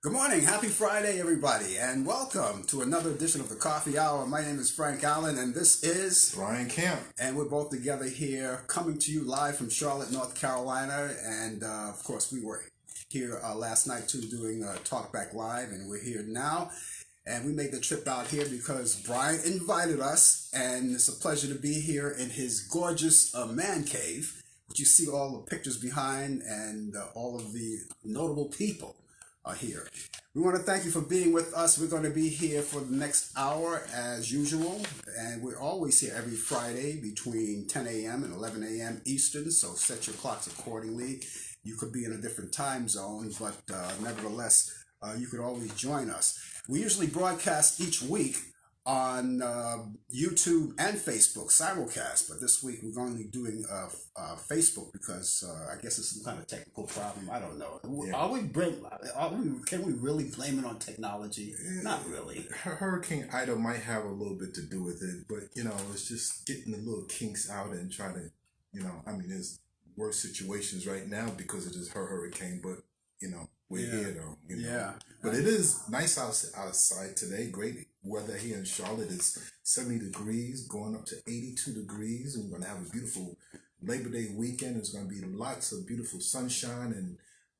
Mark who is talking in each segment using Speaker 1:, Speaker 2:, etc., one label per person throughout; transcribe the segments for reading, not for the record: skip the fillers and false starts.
Speaker 1: Good morning, happy Friday, everybody, and welcome to another edition of the Coffee Hour. My name is Frank Allan, and this is
Speaker 2: Ryan Camp.
Speaker 1: And we're both together here, coming to you live from Charlotte, North Carolina. And of course, we were here last night too, doing Talkback Live, and we're here now. And we made the trip out here because Brian invited us, and it's a pleasure to be here in his gorgeous man cave, which you see all the pictures behind and all of the notable people are here. We want to thank you for being with us. We're going to be here for the next hour as usual, and we're always here every Friday between 10 a.m. and 11 a.m. Eastern, so set your clocks accordingly. You could be in a different time zone, but nevertheless, you could always join us. We usually broadcast each week on YouTube and Facebook, simulcast, but this week we're only doing Facebook because I guess it's some kind of technical problem. I don't know. Yeah. Can we really blame it on technology? Not really.
Speaker 2: Hurricane Ida might have a little bit to do with it, but it's just getting the little kinks out and trying to, there's worse situations right now because of this hurricane, but we're here though.
Speaker 1: Yeah.
Speaker 2: But it is nice outside today. Great weather here in Charlotte. It's 70 degrees, going up to 82 degrees. We're going to have a beautiful Labor Day weekend. There's going to be lots of beautiful sunshine and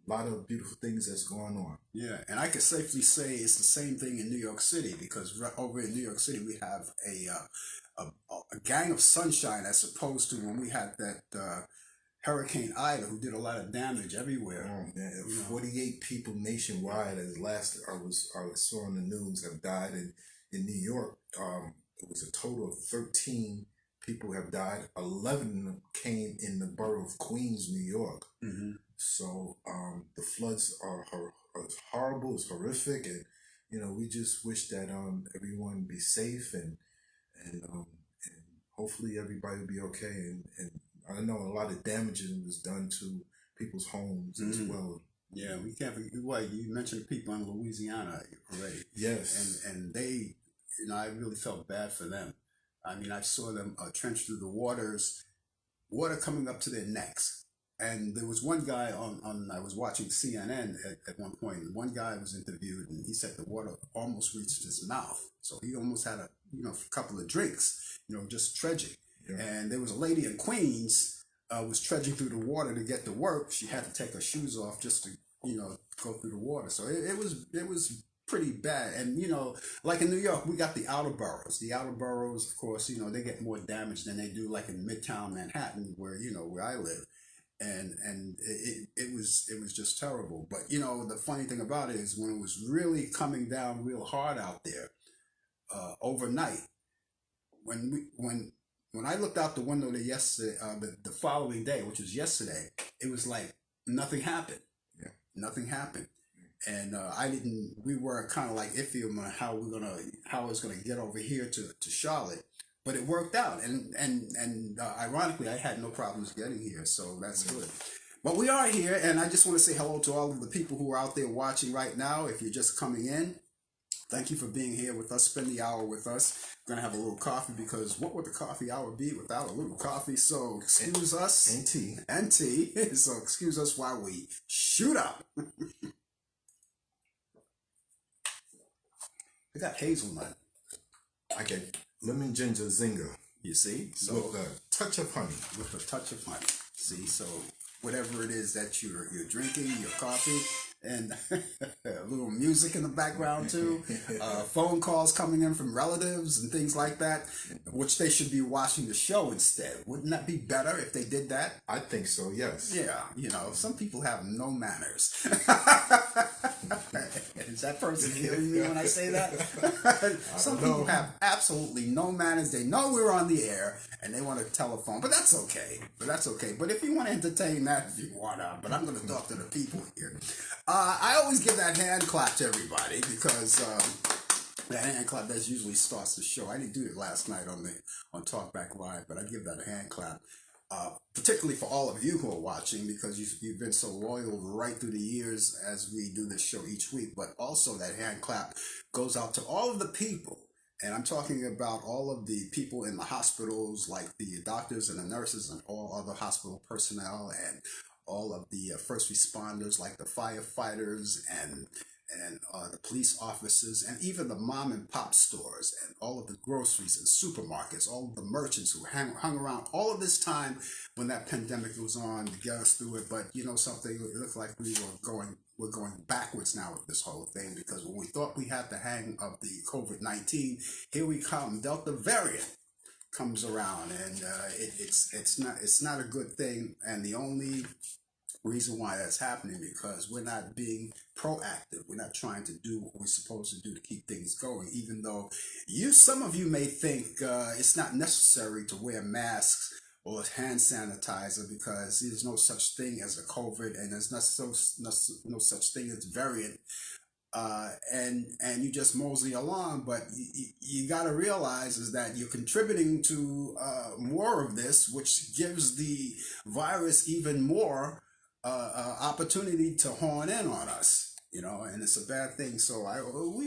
Speaker 2: a lot of beautiful things that's going on.
Speaker 1: Yeah, and I can safely say it's the same thing in New York City because over in New York City we have a gang of sunshine as opposed to when we had that Hurricane Ida, who did a lot of damage everywhere.
Speaker 2: Oh man, 48 people nationwide, as last I saw on the news, have died in New York. It was a total of 13 people have died. 11 of them came in the borough of Queens, New York.
Speaker 1: Mm-hmm.
Speaker 2: So the floods are horrible. It's horrific, and we just wish that everyone be safe and hopefully everybody will be okay and I know a lot of damage was done to people's homes as well.
Speaker 1: Yeah, we can't forget. Well, you mentioned people in Louisiana already.
Speaker 2: Yes.
Speaker 1: And they, I really felt bad for them. I mean, I saw them trench through the water coming up to their necks. And there was one guy I was watching CNN at one point, and one guy was interviewed, and he said the water almost reached his mouth. So he almost had a couple of drinks, just trudging. Yeah. And there was a lady in Queens was trudging through the water to get to work. She had to take her shoes off just to go through the water. So it was pretty bad. And like in New York, we got the outer boroughs. The outer boroughs, of course, they get more damage than they do like in Midtown Manhattan, where where I live. And it was just terrible. But the funny thing about it is when it was really coming down real hard out there overnight, when I looked out the window yesterday, the following day, which was yesterday, it was like nothing happened.
Speaker 2: Yeah.
Speaker 1: Nothing happened. And we were kind of like iffy on how it's gonna get over here to Charlotte, but it worked out. And ironically, I had no problems getting here, so that's good. But we are here, and I just want to say hello to all of the people who are out there watching right now. If you're just coming in, thank you for being here with us. Spend the hour with us. We're going to have a little coffee because what would the coffee hour be without a little coffee? So excuse us.
Speaker 2: And tea.
Speaker 1: And tea. So excuse us while we shoot up. I got hazelnut.
Speaker 2: I get lemon ginger zinger.
Speaker 1: You see? So
Speaker 2: with a touch of honey.
Speaker 1: With a touch of honey. See? So whatever it is that you're drinking, your coffee, and a little music in the background too. Phone calls coming in from relatives and things like that, which they should be watching the show instead. Wouldn't that be better if they did that?
Speaker 2: I think so, yes.
Speaker 1: Yeah, some people have no manners. Is that person hearing me when I say that? Some people have absolutely no manners. They know we're on the air and they want a telephone, but that's okay. But if you want to entertain that, if you want to, but I'm going to talk to the people here. I always give that hand clap to everybody because that hand clap that usually starts the show. I didn't do it last night on Talkback Live, but I give that a hand clap. Particularly for all of you who are watching, because you've been so loyal right through the years as we do this show each week. But also that hand clap goes out to all of the people, and I'm talking about all of the people in the hospitals, like the doctors and the nurses and all other hospital personnel, and all of the first responders, like the firefighters and and the police officers, and even the mom and pop stores, and all of the groceries and supermarkets, all of the merchants who hung around all of this time when that pandemic was on to get us through it. But you know something, it looked like we're going backwards now with this whole thing, because when we thought we had the hang of the COVID-19, here we come, Delta variant comes around, and it's not a good thing. And the only reason why that's happening, because we're not being proactive. We're not trying to do what we're supposed to do to keep things going, even though some of you may think it's not necessary to wear masks or hand sanitizer, because there's no such thing as a COVID, and there's no such thing as variant. And you just mosey along, but you got to realize is that you're contributing to more of this, which gives the virus even more opportunity to horn in on us, you know, and it's a bad thing. So I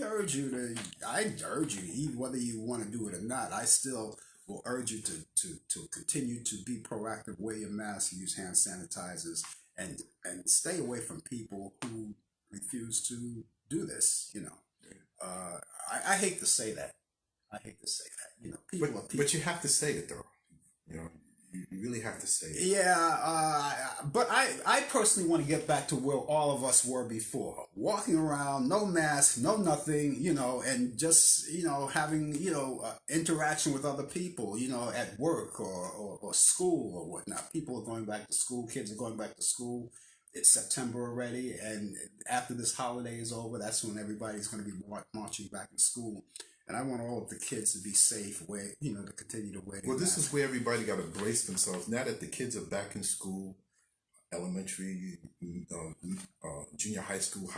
Speaker 1: urge you, even whether you want to do it or not, I still will urge you to continue to be proactive, wear your mask, use hand sanitizers, and stay away from people who refuse to do this, you know. I hate to say that. You know, people are people.
Speaker 2: But you have to say it, though. You know, you really have to say it.
Speaker 1: Yeah, but I personally want to get back to where all of us were before. Walking around, no mask, no nothing, you know, and just, you know, having, you know, interaction with other people, you know, at work or school or whatnot. People are going back to school, kids are going back to school. It's September already, and after this holiday is over, that's when everybody's going to be marching back to school. And I want all of the kids to be safe, you know, to continue to wear.
Speaker 2: Well, this is where everybody got to brace themselves. Now that the kids are back in school, elementary, junior high school,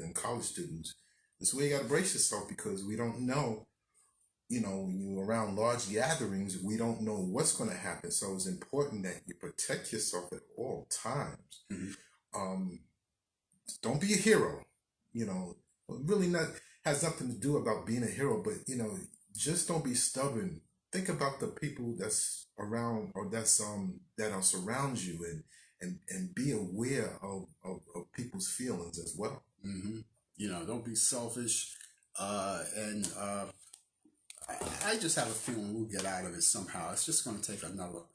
Speaker 2: and college students, this is where you got to brace yourself, because we don't know, you know, when you're around large gatherings, we don't know what's going to happen. So it's important that you protect yourself at all times.
Speaker 1: Mm-hmm.
Speaker 2: Don't be a hero, you know, really not has nothing to do about being a hero, but, you know, just don't be stubborn. Think about the people that's around, or that surround you, and be aware of people's feelings as well.
Speaker 1: Mm-hmm. You know, don't be selfish. And I just have a feeling we'll get out of it somehow. It's just going to take another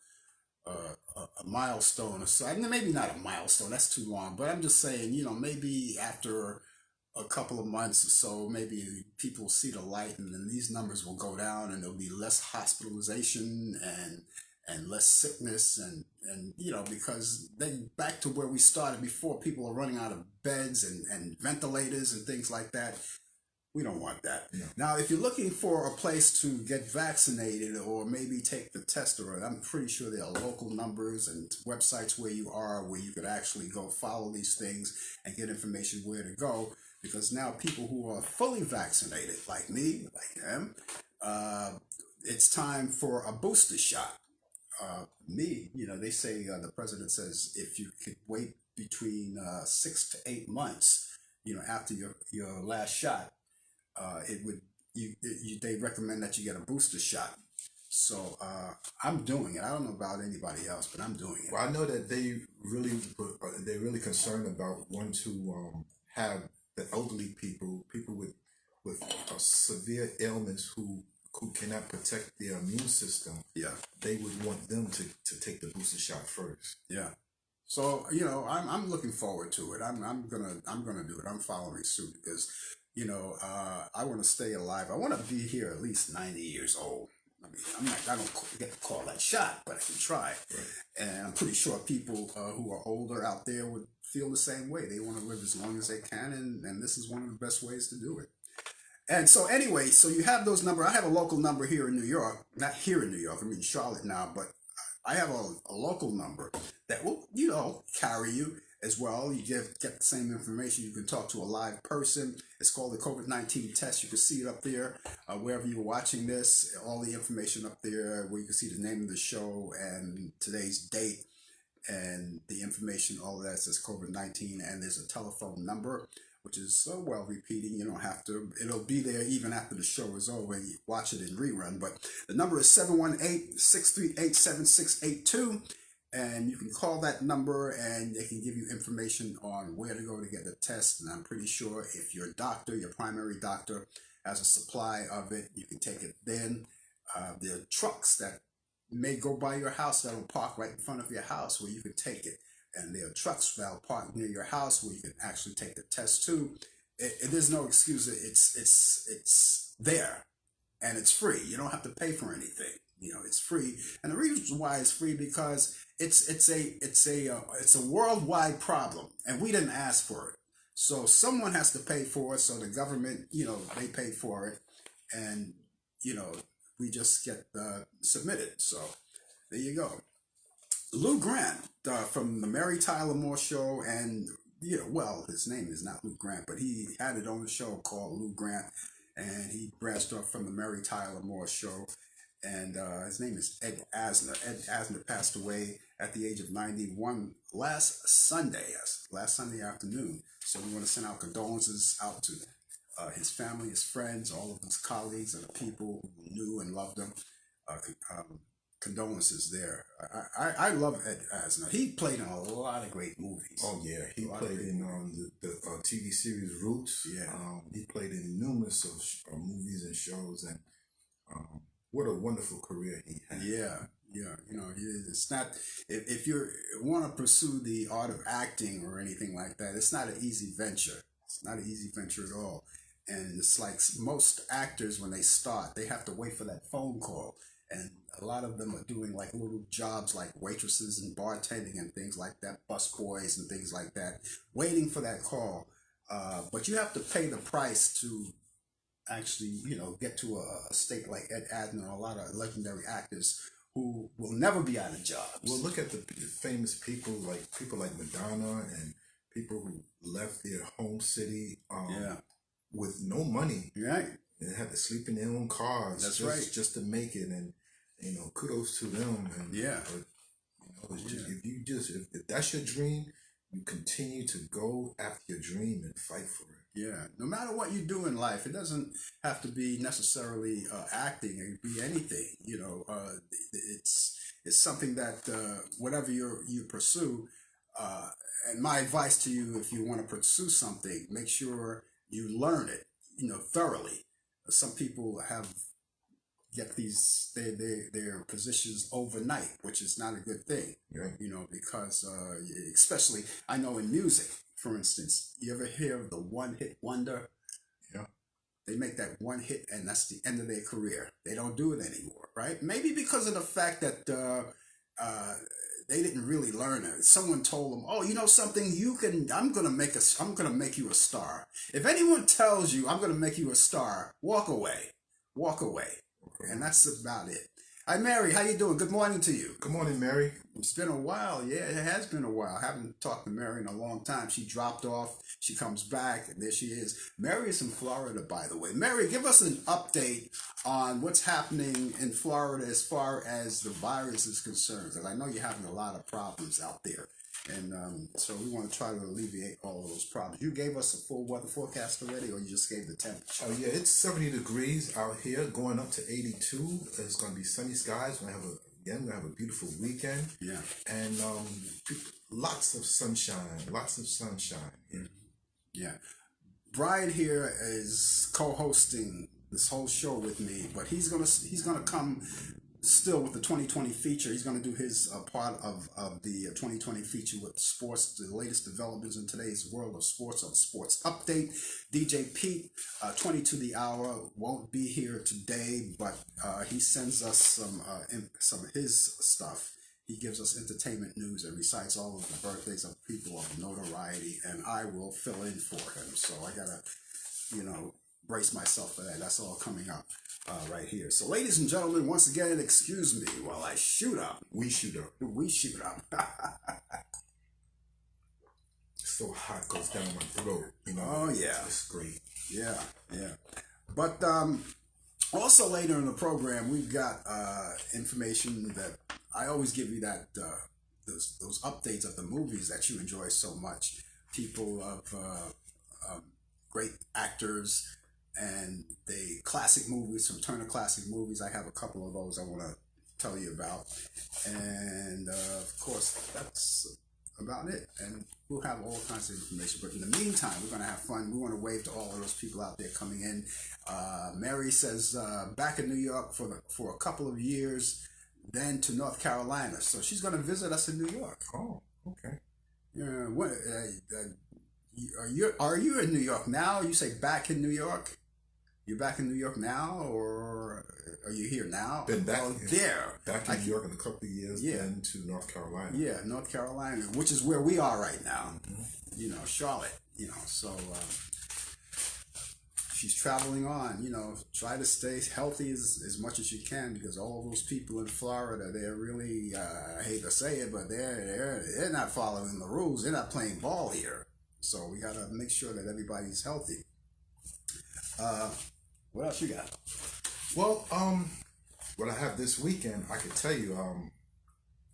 Speaker 1: a milestone or so. I mean, maybe not a milestone, that's too long, but I'm just saying, you know, maybe after a couple of months or so, maybe people will see the light, and then these numbers will go down, and there'll be less hospitalization and less sickness, and you know, because then back to where we started before, people are running out of beds and ventilators and things like that. We don't want that.
Speaker 2: No.
Speaker 1: Now, if you're looking for a place to get vaccinated or maybe take the test, or I'm pretty sure there are local numbers and websites where you are, where you could actually go follow these things and get information where to go. Because now people who are fully vaccinated, like me, like them, it's time for a booster shot. You know, they say, the president says, if you could wait between 6 to 8 months, you know, after your last shot, they recommend that you get a booster shot. So I'm doing it. I don't know about anybody else, but I'm doing it.
Speaker 2: Well, I know that they're really concerned about wanting to have the elderly people with severe ailments who cannot protect their immune system.
Speaker 1: Yeah,
Speaker 2: they would want them to take the booster shot first.
Speaker 1: Yeah. So, you know, I'm looking forward to it. I'm gonna do it. I'm following suit, because, you know, I want to stay alive. I want to be here at least 90 years old. I mean, I don't get to call that shot, but I can try.
Speaker 2: Right.
Speaker 1: And I'm pretty sure people who are older out there would feel the same way. They want to live as long as they can, and this is one of the best ways to do it. And so anyway, so you have those numbers. I have a local number here in New York. Not here in New York. I'm in Charlotte now, but I have a local number that will, you know, carry you as well. You get the same information. You can talk to a live person. It's called the COVID-19 test. You can see it up there wherever you're watching this. All the information up there, where you can see the name of the show and today's date and the information. All of that says COVID-19, and there's a telephone number, which is so well repeating. You don't have to. It'll be there even after the show is over. You watch it in rerun. But the number is 718-638-7682. And you can call that number and they can give you information on where to go to get the test. And I'm pretty sure if your doctor, your primary doctor, has a supply of it, you can take it then. There are trucks that may go by your house that'll park right in front of your house where you can take it. And there are trucks that'll park near your house where you can actually take the test too. There's no excuse. It's there and it's free. You don't have to pay for anything. You know, it's free, and the reason why it's free because it's a worldwide problem, and we didn't ask for it. So someone has to pay for it. So the government, they pay for it, and we just get submitted. So there you go. Lou Grant from the Mary Tyler Moore Show, and well, his name is not Lou Grant, but he had it on the show called Lou Grant, and he branched off from the Mary Tyler Moore Show. And his name is Ed Asner. Ed Asner passed away at the age of 91 last Sunday afternoon. So we want to send our condolences out to his family, his friends, all of his colleagues, and the people who knew and loved him. Condolences there. I love Ed Asner. He played in a lot of great movies.
Speaker 2: Oh yeah, he played in the TV series Roots.
Speaker 1: Yeah,
Speaker 2: he played in numerous of movies and shows, and what a wonderful career he had.
Speaker 1: Yeah. It's not, if you want to pursue the art of acting or anything like that, it's not an easy venture. It's not an easy venture at all. And it's like most actors, when they start, they have to wait for that phone call. And a lot of them are doing like little jobs like waitresses and bartending and things like that, busboys and things like that, waiting for that call. But you have to pay the price to actually, get to a state like Ed Asner, a lot of legendary actors who will never be out of jobs.
Speaker 2: Well, look at the famous people like Madonna and people who left their home city with no money.
Speaker 1: Right.
Speaker 2: And had to sleep in their own cars.
Speaker 1: That's right.
Speaker 2: Just to make it, and kudos to them. And
Speaker 1: yeah.
Speaker 2: But if that's your dream, you continue to go after your dream and fight for it.
Speaker 1: Yeah, no matter what you do in life, it doesn't have to be necessarily acting. It could be anything. It's something that whatever you pursue. And my advice to you, if you want to pursue something, make sure you learn it, thoroughly. Some people get their positions overnight, which is not a good thing.
Speaker 2: Yeah.
Speaker 1: Because especially I know in music. For instance, you ever hear of the one-hit wonder?
Speaker 2: Yeah.
Speaker 1: They make that one hit and that's the end of their career. They don't do it anymore, right? Maybe because of the fact that they didn't really learn it. Someone told them, "Oh, you know something? I'm gonna make you a star." If anyone tells you, "I'm gonna make you a star," walk away. Walk away. Okay. And that's about it. Hi, Mary. How you doing? Good morning to you.
Speaker 2: Good morning, Mary.
Speaker 1: It's been a while. Yeah, it has been a while. I haven't talked to Mary in a long time. She dropped off. She comes back, and there she is. Mary is in Florida, by the way. Mary, give us an update on what's happening in Florida as far as the virus is concerned, because I know you're having a lot of problems out there. And so we want to try to alleviate all of those problems. You gave us a full weather forecast already, or you just gave the temperature?
Speaker 2: Oh yeah, it's 70 degrees out here, going up to 82. It's going to be sunny skies. We're going to have a beautiful weekend.
Speaker 1: Yeah.
Speaker 2: And lots of sunshine. Yeah.
Speaker 1: Yeah. Brian here is co-hosting this whole show with me, but he's gonna come still with the 2020 feature. He's going to do his part of the 2020 feature with sports, the latest developments in today's world of sports, on Sports Update. DJ Pete, 22 the hour, won't be here today, but he sends us some of his stuff. He gives us entertainment news and recites all of the birthdays of people of notoriety, and I will fill in for him. So I gotta, brace myself for that. That's all coming up right here. So, ladies and gentlemen, once again, excuse me while I shoot up.
Speaker 2: We shoot up. So hot goes down my throat.
Speaker 1: Oh yeah,
Speaker 2: it's great.
Speaker 1: Yeah. But also later in the program, we've got information that I always give you, that those updates of the movies that you enjoy so much. People of great actors. And the classic movies from Turner Classic Movies, I have a couple of those I want to tell you about. And of course, that's about it. And we'll have all kinds of information. But in the meantime, we're going to have fun. We want to wave to all of those people out there coming in. Mary says back in New York for a couple of years, then to North Carolina. So she's going to visit us in New York.
Speaker 2: Oh, okay.
Speaker 1: Yeah. Are you in New York now? You say back in New York? You're back in New York now, or are you here now?
Speaker 2: Been back
Speaker 1: there.
Speaker 2: Back in New York in a couple of years, then to North Carolina.
Speaker 1: Yeah, North Carolina, which is where we are right now.
Speaker 2: Mm-hmm.
Speaker 1: You know, Charlotte. You know, so she's traveling on. You know, try to stay healthy as much as you can, because all those people in Florida, they're really I hate to say it, but they're not following the rules. They're not playing ball here. So we got to make sure that everybody's healthy. What else you got?
Speaker 2: Well, what I have this weekend, I can tell you, I'm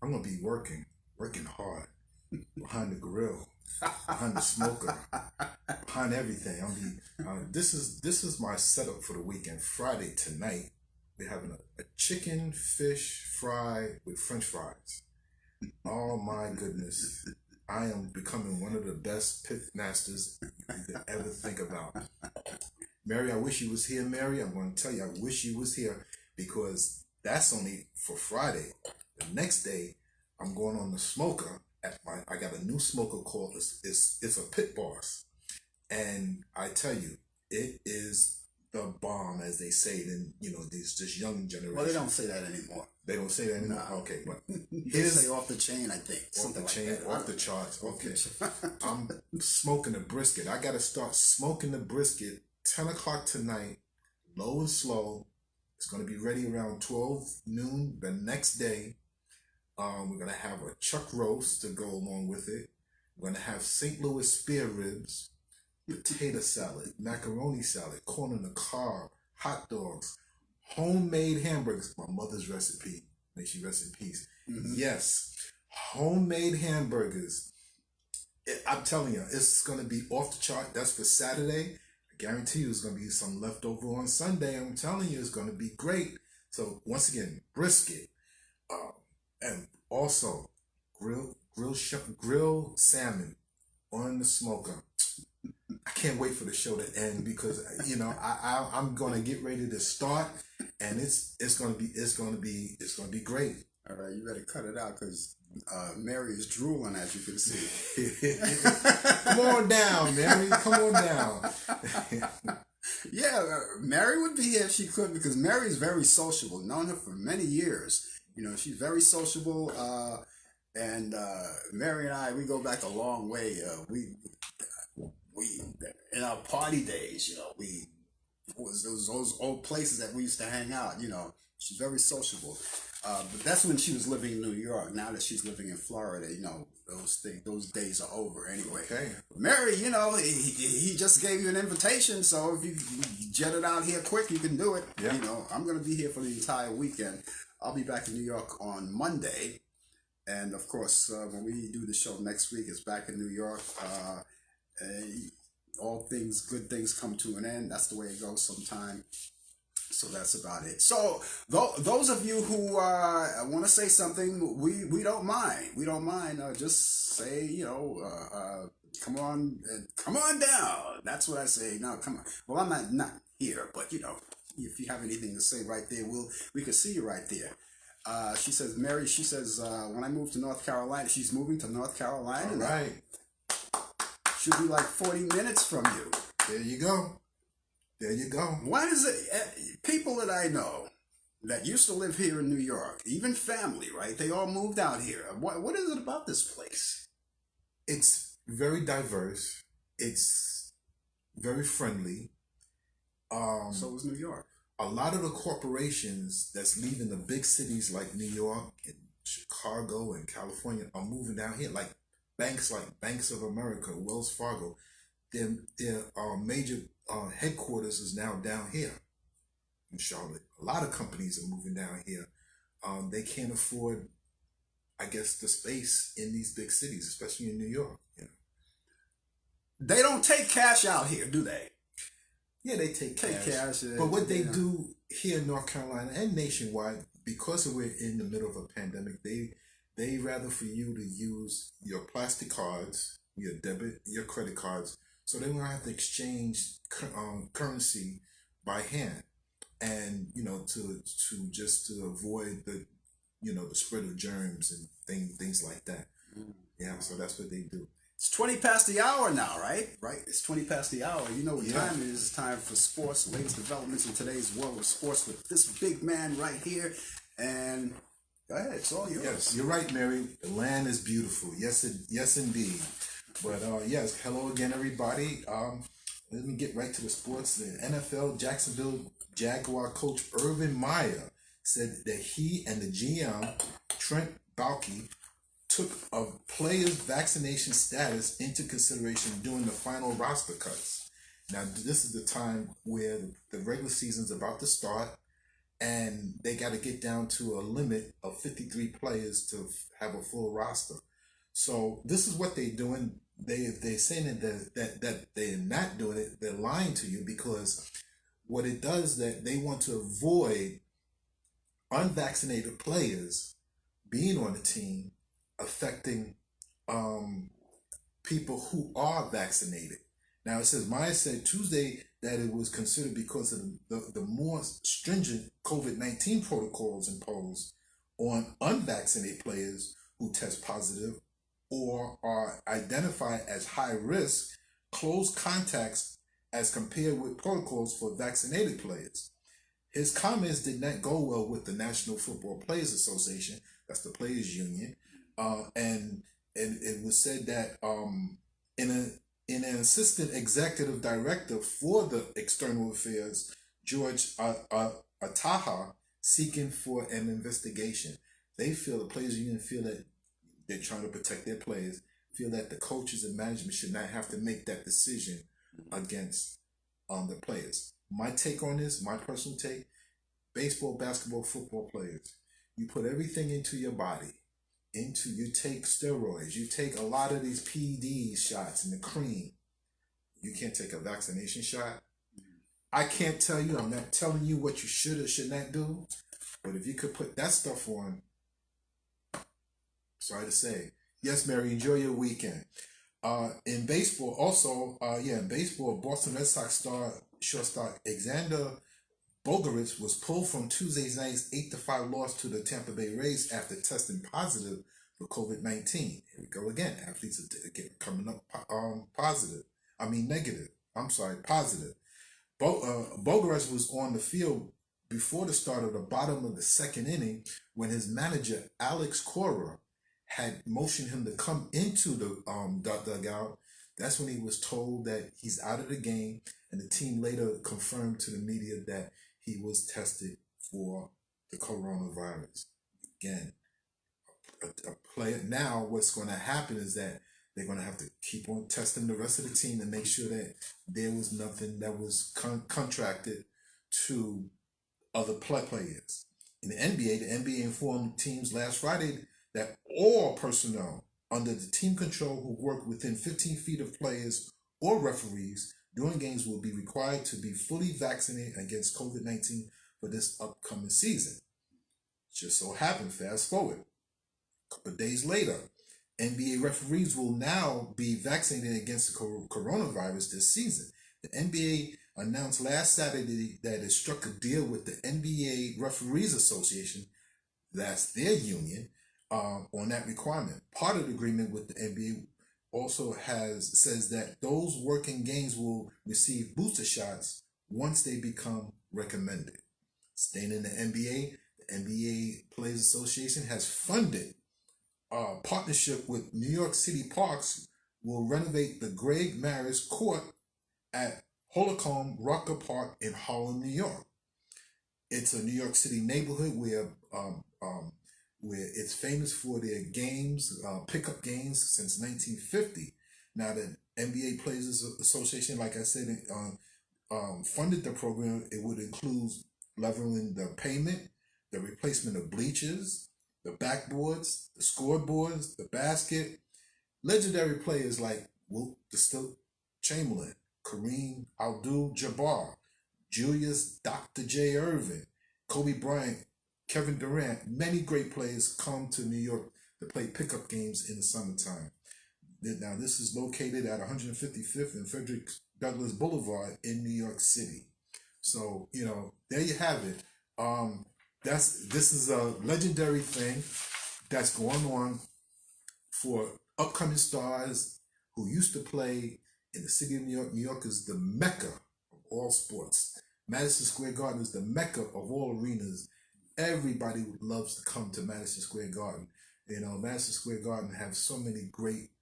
Speaker 2: gonna be working hard behind the grill, behind the smoker, behind everything. This is my setup for the weekend. Friday tonight, we're having a chicken fish fry with French fries. Oh my goodness. I am becoming one of the best pit masters you could ever think about. Mary, I wish you was here, Mary. I'm going to tell you, I wish you was here, because that's only for Friday. The next day, I'm going on the smoker. I got a new smoker called, it's a Pit Boss. And I tell you, it is the bomb, as they say it in, this young generation.
Speaker 1: Well, they don't say that anymore.
Speaker 2: They don't say that anymore? No. Okay, but
Speaker 1: they say off the chain, I think.
Speaker 2: Off the chain, off the charts. Okay. I'm smoking a brisket. I got to start smoking the brisket 10 o'clock tonight, low and slow. It's going to be ready around 12 noon the next day. We're going to have a chuck roast to go along with it. We're going to have St. Louis spare ribs, potato salad, macaroni salad, corn on the cob, hot dogs, homemade hamburgers. My mother's recipe. May she rest in peace. Mm-hmm. Yes, homemade hamburgers. I'm telling you, it's going to be off the chart. That's for Saturday. I guarantee you it's going to be some leftover on Sunday. I'm telling you, it's going to be great. So once again, brisket, and also grilled salmon on the smoker. I can't wait for the show to end, because I'm going to get ready to start, and it's going to be great.
Speaker 1: All right, you better cut it out, because Mary is drooling, as you can see.
Speaker 2: Come on down, Mary. Come on down.
Speaker 1: Yeah, Mary would be here if she could, because Mary is very sociable. Known her for many years. She's very sociable. And Mary and I, we go back a long way. We in our party days, we was those old places that we used to hang out. She's very sociable. But that's when she was living in New York. Now that she's living in Florida, those days are over anyway.
Speaker 2: Okay.
Speaker 1: Mary, he just gave you an invitation, so if you jetted out here quick, you can do it.
Speaker 2: Yeah.
Speaker 1: I'm going to be here for the entire weekend. I'll be back in New York on Monday. And of course, when we do the show next week, it's back in New York. All good things come to an end. That's the way it goes sometime. So that's about it. So those of you who want to say something, we don't mind. We don't mind. Just say, come on down. That's what I say. No, come on. Well, I'm not here, but if you have anything to say right there, we could see you right there. She says, Mary, when I move to North Carolina, she's moving to North Carolina.
Speaker 2: All right.
Speaker 1: Should be like 40 minutes from you.
Speaker 2: There you go. There you go.
Speaker 1: Why is it, people that I know that used to live here in New York, even family, right? They all moved out here. What is it about this place?
Speaker 2: It's very diverse. It's very friendly.
Speaker 1: So is New York.
Speaker 2: A lot of the corporations that's leaving the big cities like New York and Chicago and California are moving down here, like Banks of America, Wells Fargo. Their major headquarters is now down here in Charlotte. A lot of companies are moving down here. They can't afford, I guess, the space in these big cities, especially in New York.
Speaker 1: They don't take cash out here, do they?
Speaker 2: Yeah, they take cash. But what they do here in North Carolina and nationwide, because we're in the middle of a pandemic, they rather for you to use your plastic cards, your debit, your credit cards, so they won't have to exchange currency by hand, and to avoid the the spread of germs and things like that. Yeah, so that's what they do.
Speaker 1: It's 20 past the hour now, right? Right? It's 20 past the hour. You know what
Speaker 2: Yeah.
Speaker 1: time it is. It's time for sports, latest developments in today's world of sports with this big man right here. And go ahead, it's all yours.
Speaker 2: Yes, you're right, Mary. The land is beautiful. Yes, indeed. But yes, hello again, everybody. Let me get right to the sports. The NFL Jacksonville Jaguar coach Urban Meyer said that he and the GM Trent Baalke took a player's vaccination status into consideration during the final roster cuts. Now, this is the time where the regular season's about to start, and they got to get down to a limit of 53 players to have a full roster. So this is what they're doing. They're saying that they're not doing it. They're lying to you, because what it does, that they want to avoid unvaccinated players being on the team, affecting people who are vaccinated. Now, it says Meyer said Tuesday that it was considered because of the more stringent COVID-19 protocols imposed on unvaccinated players who test positive or are identified as high risk, close contacts, as compared with protocols for vaccinated players. His comments did not go well with the National Football Players Association, that's the players union, and it was said that in an assistant executive director for the external affairs, George Ataha, seeking for an investigation. They feel, the players union feel that they're trying to protect their players, feel that the coaches and management should not have to make that decision against the players. My take on this, my personal take: baseball, basketball, football players, you put everything into your body. You take steroids, you take a lot of these PED shots and the cream. You can't take a vaccination shot. I can't tell you, I'm not telling you what you should or should not do, but if you could put that stuff on, sorry to say. Yes, Mary, enjoy your weekend. In baseball, also, in baseball, Boston Red Sox shortstop Alexander Bogaerts was pulled from Tuesday night's 8-5 loss to the Tampa Bay Rays after testing positive for COVID-19. Here we go again. Athletes are coming up negative. Positive. Bogaerts was on the field before the start of the bottom of the second inning when his manager, Alex Cora, had motioned him to come into the dugout. That's when he was told that he's out of the game, and the team later confirmed to the media that he was tested for the coronavirus. Again, a player. Now what's going to happen is that they're going to have to keep on testing the rest of the team to make sure that there was nothing that was contracted to other players. In the NBA informed teams last Friday that all personnel under the team control who work within 15 feet of players or referees during games will be required to be fully vaccinated against COVID-19 for this upcoming season. Just so happened, fast forward, a couple of days later, NBA referees will now be vaccinated against the coronavirus this season. The NBA announced last Saturday that it struck a deal with the NBA Referees Association, that's their union, on that requirement. Part of the agreement with the NBA also says that those working games will receive booster shots once they become recommended. Staying in the NBA, the NBA Players Association has funded a partnership with New York City Parks will renovate the Greg Maris Court at Holcomb Rucker Park in Harlem, New York. It's a New York City neighborhood where it's famous for their games, pickup games since 1950. Now, the NBA Players Association, like I said, funded the program. It would include leveling the pavement, the replacement of bleachers, the backboards, the scoreboards, the basket. Legendary players like Wilt Chamberlain, Kareem Abdul-Jabbar, Julius Dr. J. Irvin, Kobe Bryant, Kevin Durant, many great players come to New York to play pickup games in the summertime. Now, this is located at 155th and Frederick Douglass Boulevard in New York City. So, there you have it. This is a legendary thing that's going on for upcoming stars who used to play in the city of New York. New York is the mecca of all sports. Madison Square Garden is the mecca of all arenas. Everybody loves to come to Madison Square Garden. Madison Square Garden has so many great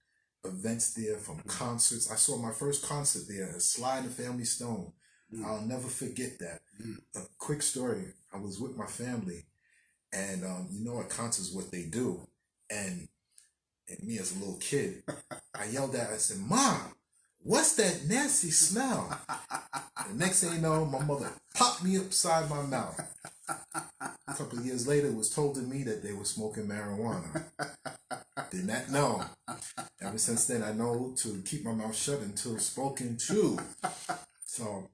Speaker 2: events there, from concerts. I saw my first concert there, Sly and the Family Stone. I'll never forget that. A quick story. I was with my family, and at concerts what they do. And me as a little kid, I yelled at her, I said, "Mom, what's that nasty smell?" The next thing you know, my mother popped me upside my mouth. A couple of years later, it was told to me that they were smoking marijuana. Did not know. Ever since then, I know to keep my mouth shut until spoken to. So,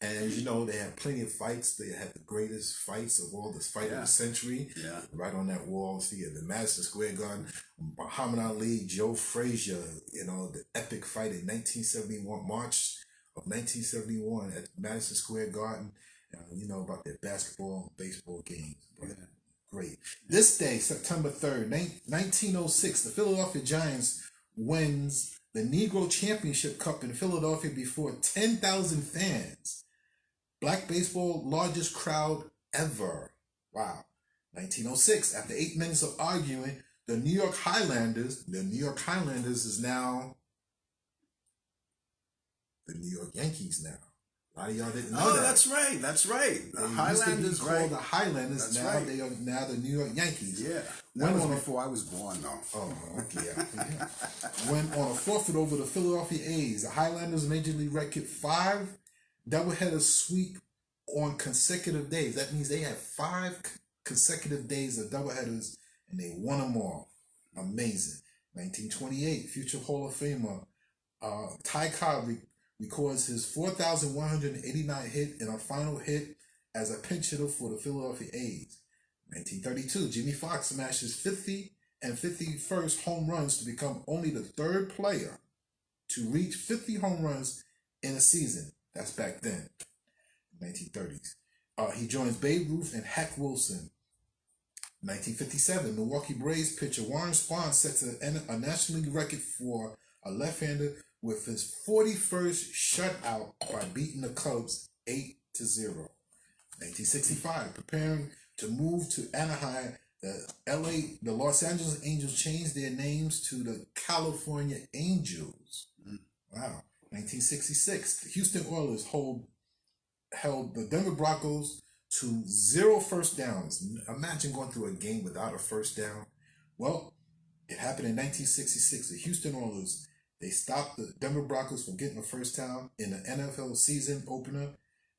Speaker 2: and they had plenty of fights. They had the greatest fights of all, the fight of the century. Yeah. Right on that wall. See, at the Madison Square Garden, Muhammad Ali, Joe Frazier, the epic fight in 1971, March of 1971 at Madison Square Garden. About their basketball and baseball games. Yeah. Great. This day, September 3rd, 1906, the Philadelphia Giants wins the Negro Championship Cup in Philadelphia before 10,000 fans. Black baseball, largest crowd ever. Wow. 1906, after 8 minutes of arguing, the New York Highlanders is now the New York Yankees now. A lot of y'all didn't know that.
Speaker 1: That's right.
Speaker 2: The Highlanders, called the Highlanders. That's now right. They are now the New York Yankees.
Speaker 1: Yeah. That was before I was born, though.
Speaker 2: Oh, okay. Yeah. Went on a forfeit over the Philadelphia A's. The Highlanders Major League record 5 doubleheader sweep on consecutive days. That means they had 5 consecutive days of doubleheaders, and they won them all. Amazing. 1928, future Hall of Famer Ty Cobb records his 4,189 hit and a final hit as a pinch hitter for the Philadelphia A's. 1932, Jimmy Foxx smashes 50 and 51st home runs to become only the 3rd player to reach 50 home runs in a season. That's back then, 1930s. He joins Babe Ruth and Hack Wilson. 1957, Milwaukee Braves pitcher Warren Spahn sets a National League record for a left-hander with his 41st shutout by beating the Cubs 8-0. 1965, preparing to move to Anaheim, the Los Angeles Angels changed their names to the California Angels. Wow. 1966, the Houston Oilers held the Denver Broncos to 0 first downs. Imagine going through a game without a first down. Well, it happened in 1966. The Houston Oilers, they stopped the Denver Broncos from getting a first down in the NFL season opener,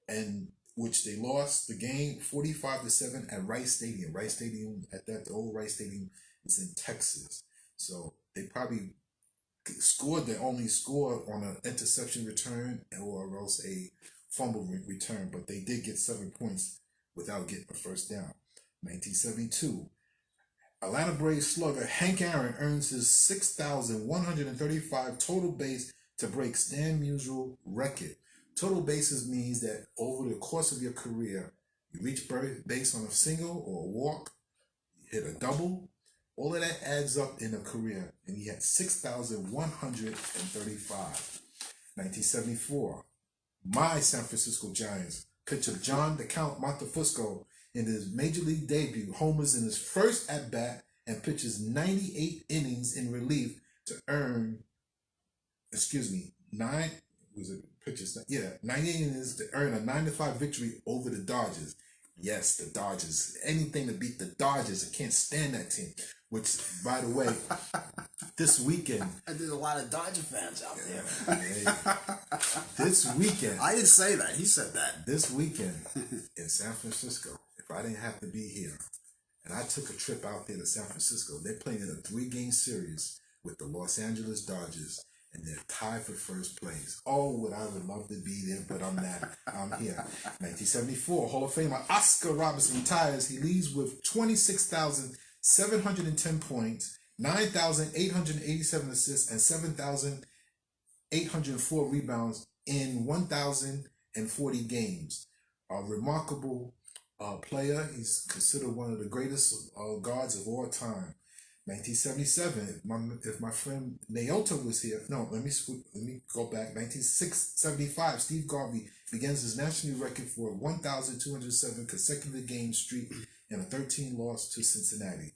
Speaker 2: and which they lost the game 45-7 at Rice Stadium. Rice Stadium, the old Rice Stadium is in Texas. So they probably scored their only score on an interception return or else a fumble return, but they did get 7 points without getting a first down. 1972, Atlanta Braves slugger Hank Aaron earns his 6,135 total base to break Stan Musial record. Total bases means that over the course of your career, you reach base on a single or a walk, you hit a double. All of that adds up in a career, and he had 6,135. 1974, my San Francisco Giants pitcher John the Count Montefusco in his major league debut homers in his first at bat and pitches 98 innings in relief to earn, 98 innings to earn a 9-5 victory over the Dodgers. Yes, the Dodgers. Anything to beat the Dodgers. I can't stand that team. Which, by the way, this weekend...
Speaker 1: There's a lot of Dodger fans out there.
Speaker 2: This weekend...
Speaker 1: I didn't say that. He said that.
Speaker 2: This weekend in San Francisco, if I didn't have to be here, and I took a trip out there to San Francisco, they're playing in a 3-game series with the Los Angeles Dodgers. and they're tied for first place. Oh, would I would love to be there, but I'm not. I'm here. 1974, Hall of Famer Oscar Robertson retires. He leaves with 26,710 points, 9,887 assists, and 7,804 rebounds in 1,040 games. A remarkable player. He's considered one of the greatest guards of all time. 1977. If my friend Naota was here, no, let me go back. 1975. Steve Garvey begins his national record for a 1,207 consecutive game streak and a 13 loss to Cincinnati.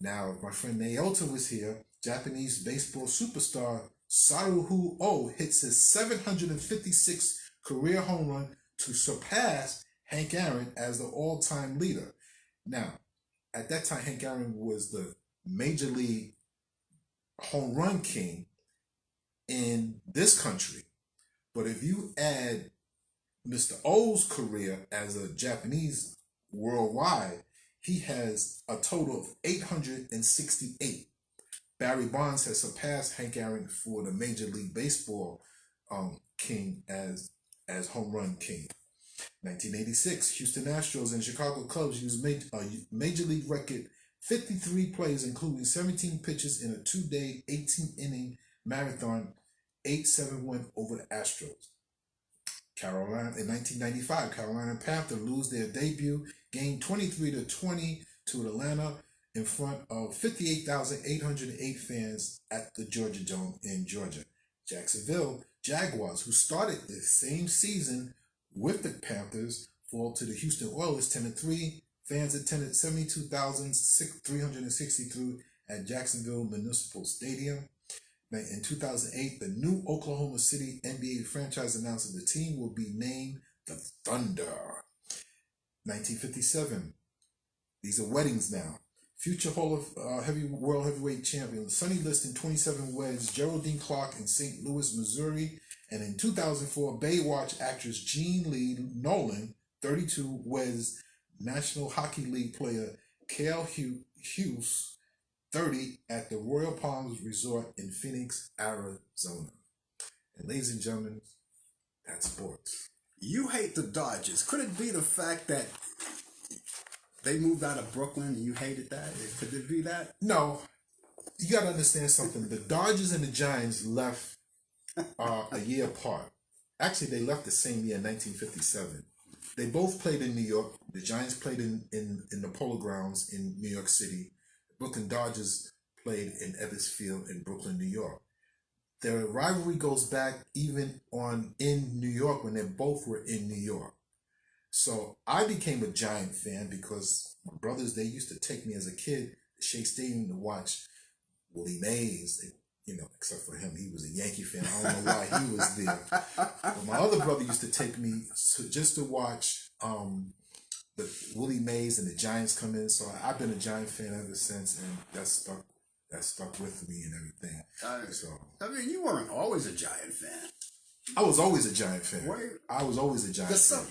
Speaker 2: Now, if my friend Naota was here, Japanese baseball superstar Saruhu Oh hits his 756th career home run to surpass Hank Aaron as the all-time leader. Now, at that time, Hank Aaron was the Major League home run king in this country. But if you add Mr. O's career as a Japanese worldwide, he has a total of 868. Barry Bonds has surpassed Hank Aaron for the Major League Baseball king as home run king. 1986, Houston Astros and Chicago Cubs used Major League record 53 plays, including 17 pitches in a 2-day, 18-inning marathon, 8-7 win over the Astros. Carolina in 1995, Carolina Panthers lose their debut game 23-20 to Atlanta in front of 58,808 fans at the Georgia Dome in Georgia. Jacksonville Jaguars, who started the same season with the Panthers, fall to the Houston Oilers 10-3. Fans attended 72,363 at Jacksonville Municipal Stadium. In 2008, the new Oklahoma City NBA franchise announced that the team will be named the Thunder. 1957. These are weddings now. Future Hall of World Heavyweight Champion Sonny Liston, 27 weds Geraldine Clark in St. Louis, Missouri. And in 2004, Baywatch actress Jean Lee Nolan, 32, weds National Hockey League player Cale Hughes, 30, at the Royal Palms Resort in Phoenix, Arizona. And ladies and gentlemen, that's sports.
Speaker 1: You hate the Dodgers. Could it be the fact that they moved out of Brooklyn and you hated that? Could it be that?
Speaker 2: No. You got to understand something. The Dodgers and the Giants left a year apart. Actually, they left the same year, 1957. They both played in New York. The Giants played in the Polo Grounds in New York City. The Brooklyn Dodgers played in Ebbets Field in Brooklyn, New York. Their rivalry goes back even in New York when they both were in New York. So I became a Giant fan because my brothers, they used to take me as a kid to Shea Stadium to watch Willie Mays. Except for him, he was a Yankee fan. I don't know why he was there. But my other brother used to take me just to watch the Willie Mays and the Giants come in. So I've been a Giant fan ever since, and that stuck with me and everything.
Speaker 1: You weren't always a Giant fan.
Speaker 2: I was always a Giant fan. I was always a Giant fan.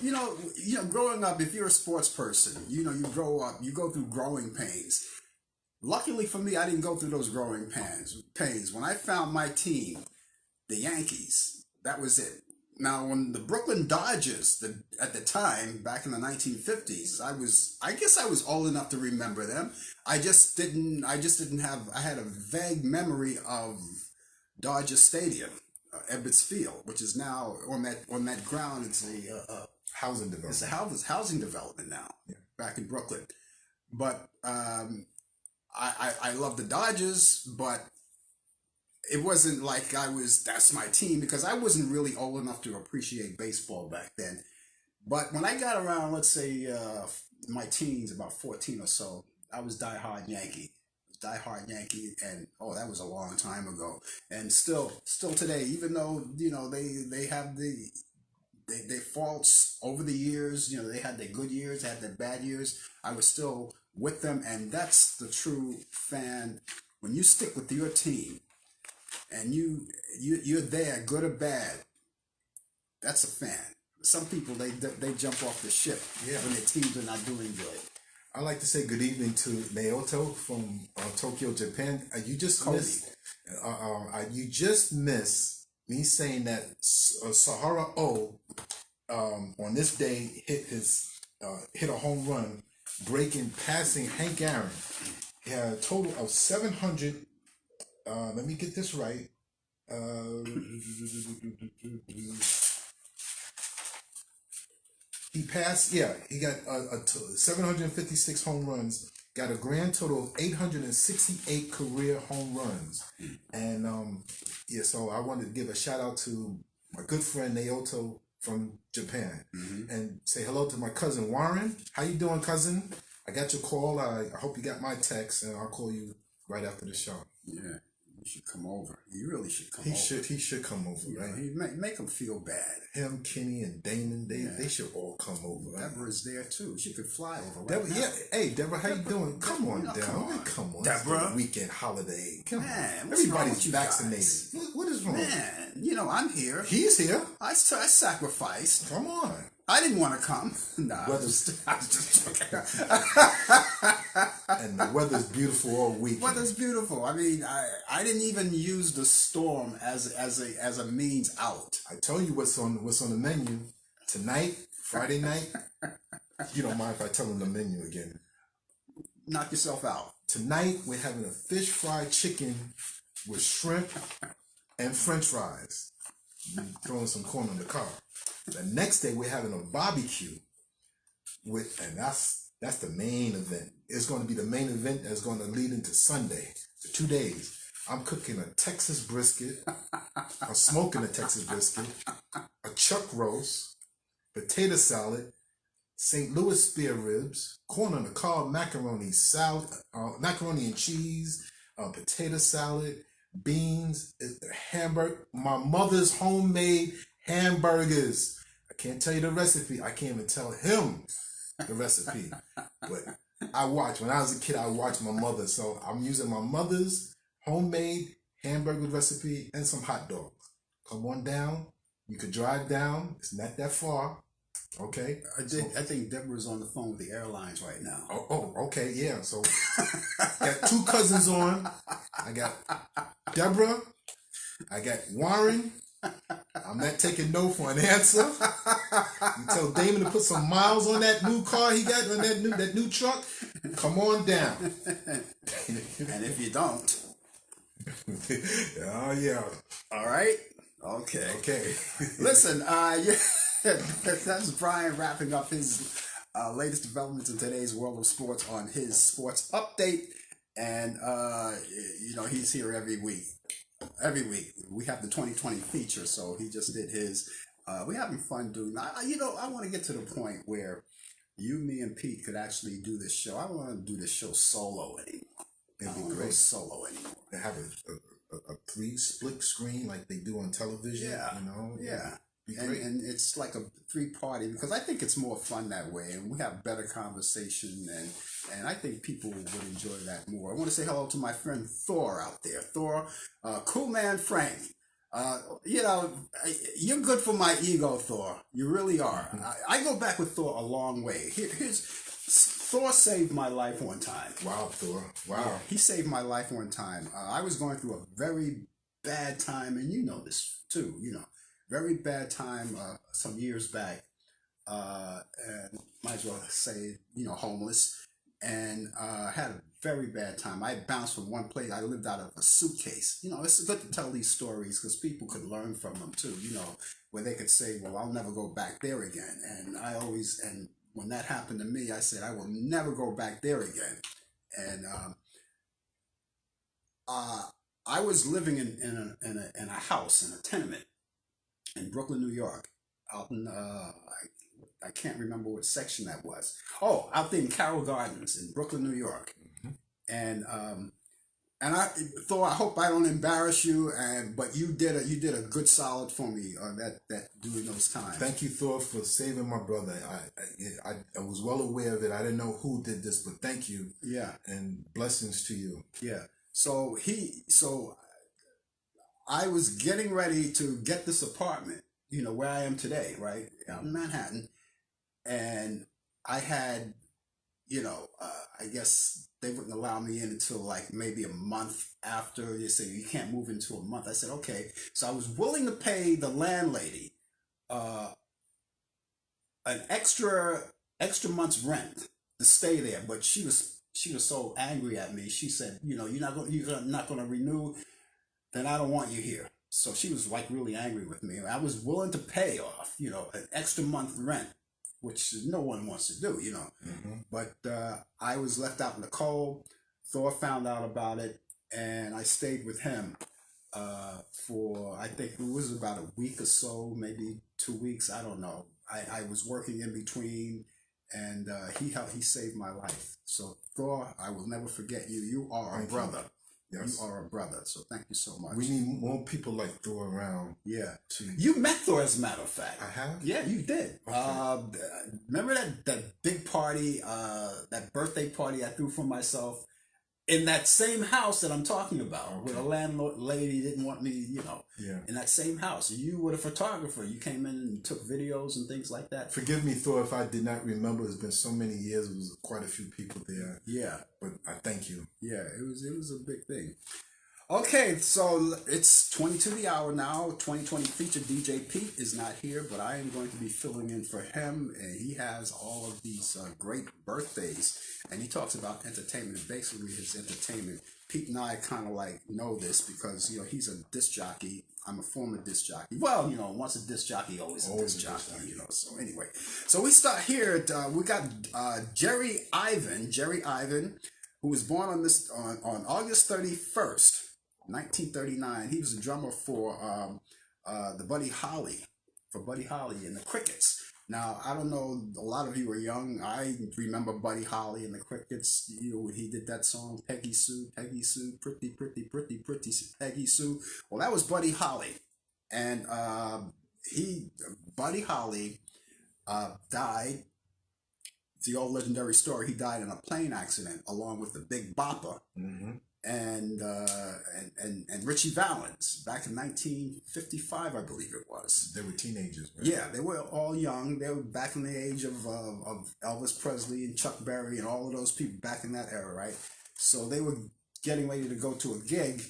Speaker 1: Growing up, if you're a sports person, you grow up, you go through growing pains. Luckily for me, I didn't go through those growing pains. When I found my team, the Yankees, that was it. Now, when the Brooklyn Dodgers, at the time, back in the 1950s, I guess I was old enough to remember them. I had a vague memory of Dodger Stadium, Ebbets Field, which is now on that ground. It's a
Speaker 2: housing development.
Speaker 1: It's a housing development now, back in Brooklyn. But I love the Dodgers, but it wasn't like that's my team, because I wasn't really old enough to appreciate baseball back then. But when I got around, let's say, my teens, about 14 or so, I was diehard Yankee, and that was a long time ago. And still today, even though, they have their faults over the years, they had their good years, had their bad years, I was still with them. And that's the true fan. When you stick with your team and you're there, good or bad, that's a fan. Some people, they jump off the ship when their teams are not doing good.
Speaker 2: I'd like to say good evening to Naoto from Tokyo, Japan. You just missed me saying that Sahara O on this day hit a home run, passing Hank Aaron. He had a total of 700. Let me get this right. He passed. Yeah, he got 756 home runs. Got a grand total of 868 career home runs. And so I wanted to give a shout out to my good friend Naoto from Japan, and say hello to my cousin Warren. How you doing, cousin? I got your call. I hope you got my text, and I'll call you right after the show.
Speaker 1: Yeah, you should come over. You really should come
Speaker 2: He
Speaker 1: over.
Speaker 2: He should come over, right?
Speaker 1: He make him feel bad.
Speaker 2: Him, Kenny, and Damon, they should all come over. Right?
Speaker 1: Deborah's there too. She could fly over.
Speaker 2: Deborah, yeah. Hey, Deborah, how you doing? Come on down. Come on,
Speaker 1: Deborah.
Speaker 2: Weekend holiday. Come on.
Speaker 1: What's wrong
Speaker 2: Everybody's
Speaker 1: with you
Speaker 2: vaccinated.
Speaker 1: guys?
Speaker 2: What is wrong?
Speaker 1: Man, I'm here.
Speaker 2: He's here.
Speaker 1: I sacrificed.
Speaker 2: Come on.
Speaker 1: I didn't want to come. Nah, I was just joking.
Speaker 2: And the weather's beautiful all week.
Speaker 1: Weather's beautiful. I mean, I didn't even use the storm as a means out.
Speaker 2: I tell you what's on the menu tonight, Friday night. You don't mind if I tell them the menu again?
Speaker 1: Knock yourself out.
Speaker 2: Tonight we're having a fish fried chicken with shrimp and French fries. Throwing some corn on the cob. The next day we're having a barbecue and that's the main event. It's going to be the main event that's going to lead into Sunday for 2 days. I'm cooking a Texas brisket. I'm smoking a Texas brisket, a chuck roast, potato salad, St. Louis spare ribs, corn on the cob, macaroni salad, macaroni and cheese, potato salad, beans, hamburger, my mother's homemade hamburgers. I can't tell you the recipe. I can't even tell him the recipe. But when I was a kid, I watched my mother. So I'm using my mother's homemade hamburger recipe and some hot dogs. Come on down. You could drive down. It's not that far. Okay.
Speaker 1: I think Deborah's on the phone with the airlines right now.
Speaker 2: Oh, okay, yeah. So got two cousins on. I got Deborah. I got Warren. I'm not taking no for an answer. You tell Damon to put some miles on that new car he got, on that new truck. Come on down.
Speaker 1: And if you don't.
Speaker 2: Oh, yeah.
Speaker 1: All right. Okay. Listen, that's Brian wrapping up his latest developments in today's world of sports on his sports update. And, he's here every week. Every week. We have the 2020 feature, so he just did his. We're having fun doing that. I want to get to the point where you, me, and Pete could actually do this show. I don't want to do this show solo anymore.
Speaker 2: It'd be
Speaker 1: I don't
Speaker 2: great.
Speaker 1: go solo anymore.
Speaker 2: They have a split screen like they do on television.
Speaker 1: Yeah. Yeah. And it's like a 3-party, because I think it's more fun that way, and we have better conversation, and I think people would enjoy that more. I want to say hello to my friend Thor out there. Thor, Cool Man Frank. You're good for my ego, Thor. You really are. I go back with Thor a long way. Thor saved my life one time.
Speaker 2: Wow, Thor. Wow.
Speaker 1: Yeah, he saved my life one time. I was going through a very bad time, and you know this too, very bad time some years back, and might as well say, homeless, and had a very bad time. I bounced from one place. I lived out of a suitcase. It's good to tell these stories because people could learn from them too, where they could say, well, I'll never go back there again. And when that happened to me, I said, I will never go back there again. And I was living in a house, in a tenement, in Brooklyn, New York, out in, I can't remember what section that was. Oh, out there in Carroll Gardens in Brooklyn, New York. And Thor, I hope I don't embarrass you, but you did a good solid for me that during those times.
Speaker 2: Thank you, Thor, for saving my brother. I was well aware of it. I didn't know who did this, but thank you.
Speaker 1: Yeah.
Speaker 2: And blessings to you.
Speaker 1: Yeah. So I was getting ready to get this apartment, where I am today, right? Out in Manhattan. And I had, I guess they wouldn't allow me in until like maybe a month after. You say you can't move into a month. I said, okay. So I was willing to pay the landlady uh, an extra month's rent to stay there, but she was so angry at me. She said, you're not going to renew, then I don't want you here. So she was like really angry with me. I was willing to pay off, an extra month rent, which no one wants to do.
Speaker 2: Mm-hmm.
Speaker 1: But I was left out in the cold. Thor found out about it, and I stayed with him for, I think it was about a week or so, maybe 2 weeks. I don't know. I was working in between, and he saved my life. So Thor, I will never forget you. You are a
Speaker 2: Thank
Speaker 1: brother.
Speaker 2: you. Yes.
Speaker 1: You are a brother. So thank you so much.
Speaker 2: We need more people like Thor around.
Speaker 1: Yeah.
Speaker 2: To
Speaker 1: You met Thor, as a matter of fact.
Speaker 2: I have.
Speaker 1: Yeah, you did.
Speaker 2: Okay.
Speaker 1: Remember that big party, that birthday party I threw for myself in that same house that I'm talking about,
Speaker 2: Okay.
Speaker 1: where the landlord lady didn't want me,
Speaker 2: Yeah.
Speaker 1: in that same house. You were the photographer. You came in and took videos and things like that.
Speaker 2: Forgive me, Thor, if I did not remember. It's been so many years. It was quite a few people there,
Speaker 1: Yeah,
Speaker 2: but I thank you.
Speaker 1: yeah, it was a big thing. Okay, so it's 22 the hour now. 2020 feature DJ Pete is not here, but I am going to be filling in for him, and he has all of these great birthdays, and he talks about entertainment, basically his entertainment. Pete and I kind of like know this because he's a disc jockey. I'm a former disc jockey. Well, once a disc jockey, always a
Speaker 2: Always
Speaker 1: disc
Speaker 2: a disc
Speaker 1: jockey.
Speaker 2: jockey.
Speaker 1: So anyway, so we start here. We got Jerry Ivan, who was born on August 31st. 1939. He was a drummer for Buddy Holly and the Crickets. Now, I don't know, a lot of you are young. I remember Buddy Holly and the Crickets. When he did that song, Peggy Sue, pretty, pretty, pretty, pretty Peggy Sue. Well, that was Buddy Holly. And Buddy Holly died. The old legendary story. He died in a plane accident along with the Big Bopper.
Speaker 2: Mm-hmm.
Speaker 1: And Richie Valens back in 1955, I believe it was.
Speaker 2: They were teenagers, right?
Speaker 1: Yeah, they were all young. They were back in the age of Elvis Presley and Chuck Berry and all of those people back in that era, right? So they were getting ready to go to a gig,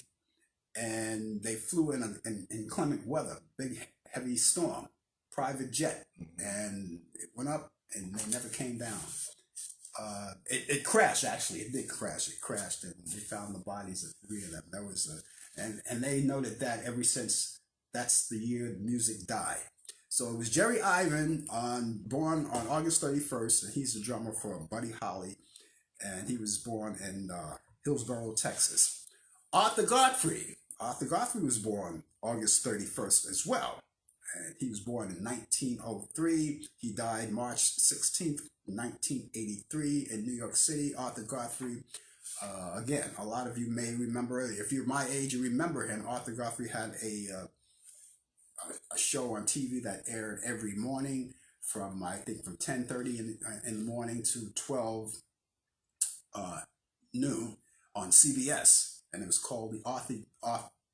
Speaker 1: and they flew in inclement weather, big heavy storm, private jet, and it went up and they never came down. It crashed. Actually, it did crash. It crashed, and they found the bodies of 3 of them. That was and they noted that ever since that's the year music died. So it was Jerry Ivan born on August 31st, and he's the drummer for Buddy Holly, and he was born in Hillsboro, Texas. Arthur Godfrey was born August 31st as well, and he was born in 1903. He died March 16th. 1983 in New York City. Arthur Godfrey, again, a lot of you may remember, if you're my age, you remember him. Arthur Godfrey had a show on TV that aired every morning from 10:30 in the morning to 12 noon on CBS, and it was called the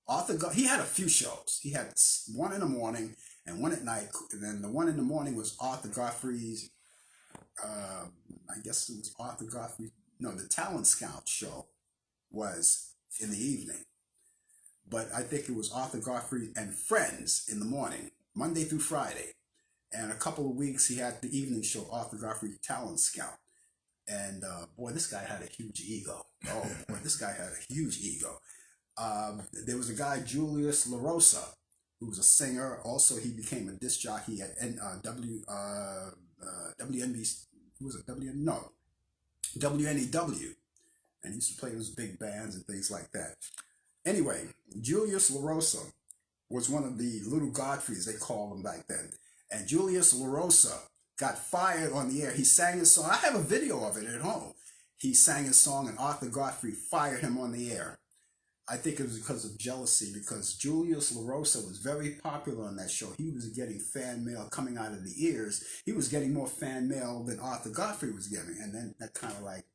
Speaker 1: Arthur. He had a few shows. He had one in the morning and one at night, and then the one in the morning was Arthur Godfrey's. I guess it was Arthur Godfrey. No, the Talent Scout show was in the evening. But I think it was Arthur Godfrey and Friends in the morning, Monday through Friday. And a couple of weeks he had the evening show, Arthur Godfrey Talent Scout. And boy, this guy had a huge ego. Oh, boy, this guy had a huge ego. There was a guy, Julius Larosa, who was a singer. Also, he became a disc jockey at WNBC. Who was it? WNEW. And he used to play those big bands and things like that. Anyway, Julius Larosa was one of the little Godfreys, they called them back then. And Julius Larosa got fired on the air. He sang his song. I have a video of it at home. He sang his song and Arthur Godfrey fired him on the air. I think it was because of jealousy, because Julius Larosa was very popular on that show. He was getting fan mail coming out of the ears. He was getting more fan mail than Arthur Godfrey was getting. And then that kind of like,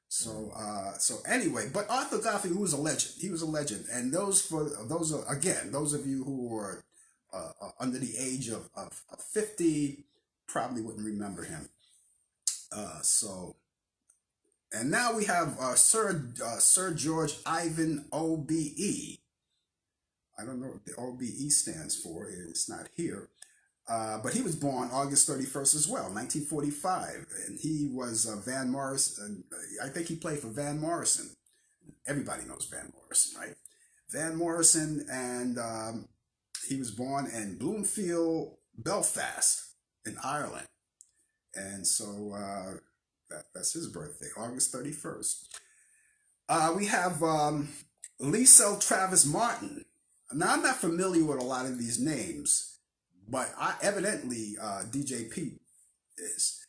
Speaker 1: So anyway, but Arthur Godfrey, who was a legend, he was a legend. And those of you who were under the age of 50 probably wouldn't remember him. So, and now we have Sir George Ivan OBE. I don't know what the OBE stands for. It's not here. But he was born August 31st as well, 1945. And he was Van Morrison. I think he played for Van Morrison. Everybody knows Van Morrison, right? Van Morrison, and he was born in Bloomfield, Belfast, in Ireland. And so that's his birthday, August 31st. We have Liesel Travis Martin. Now, I'm not familiar with a lot of these names, but evidently DJ Pete is.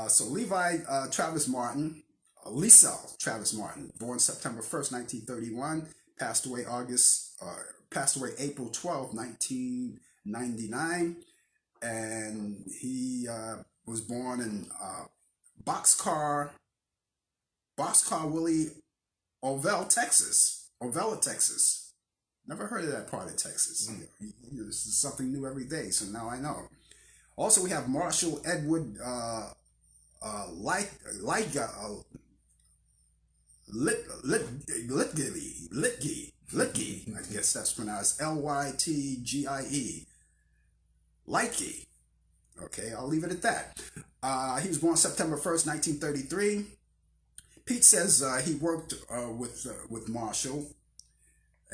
Speaker 1: So Levi Travis Martin, Liesel Travis Martin, born September 1st, 1931, passed away April 12th, 1999, and he was born in Boxcar Willie, Ovella, Texas. Never heard of that part of Texas. This is something new every day, so now I know. Also, we have Marshall Edward Litgie. I guess that's pronounced Lytgie. Litgie. Okay, I'll leave it at that. He was born September 1st, 1933. Pete says he worked with Marshall.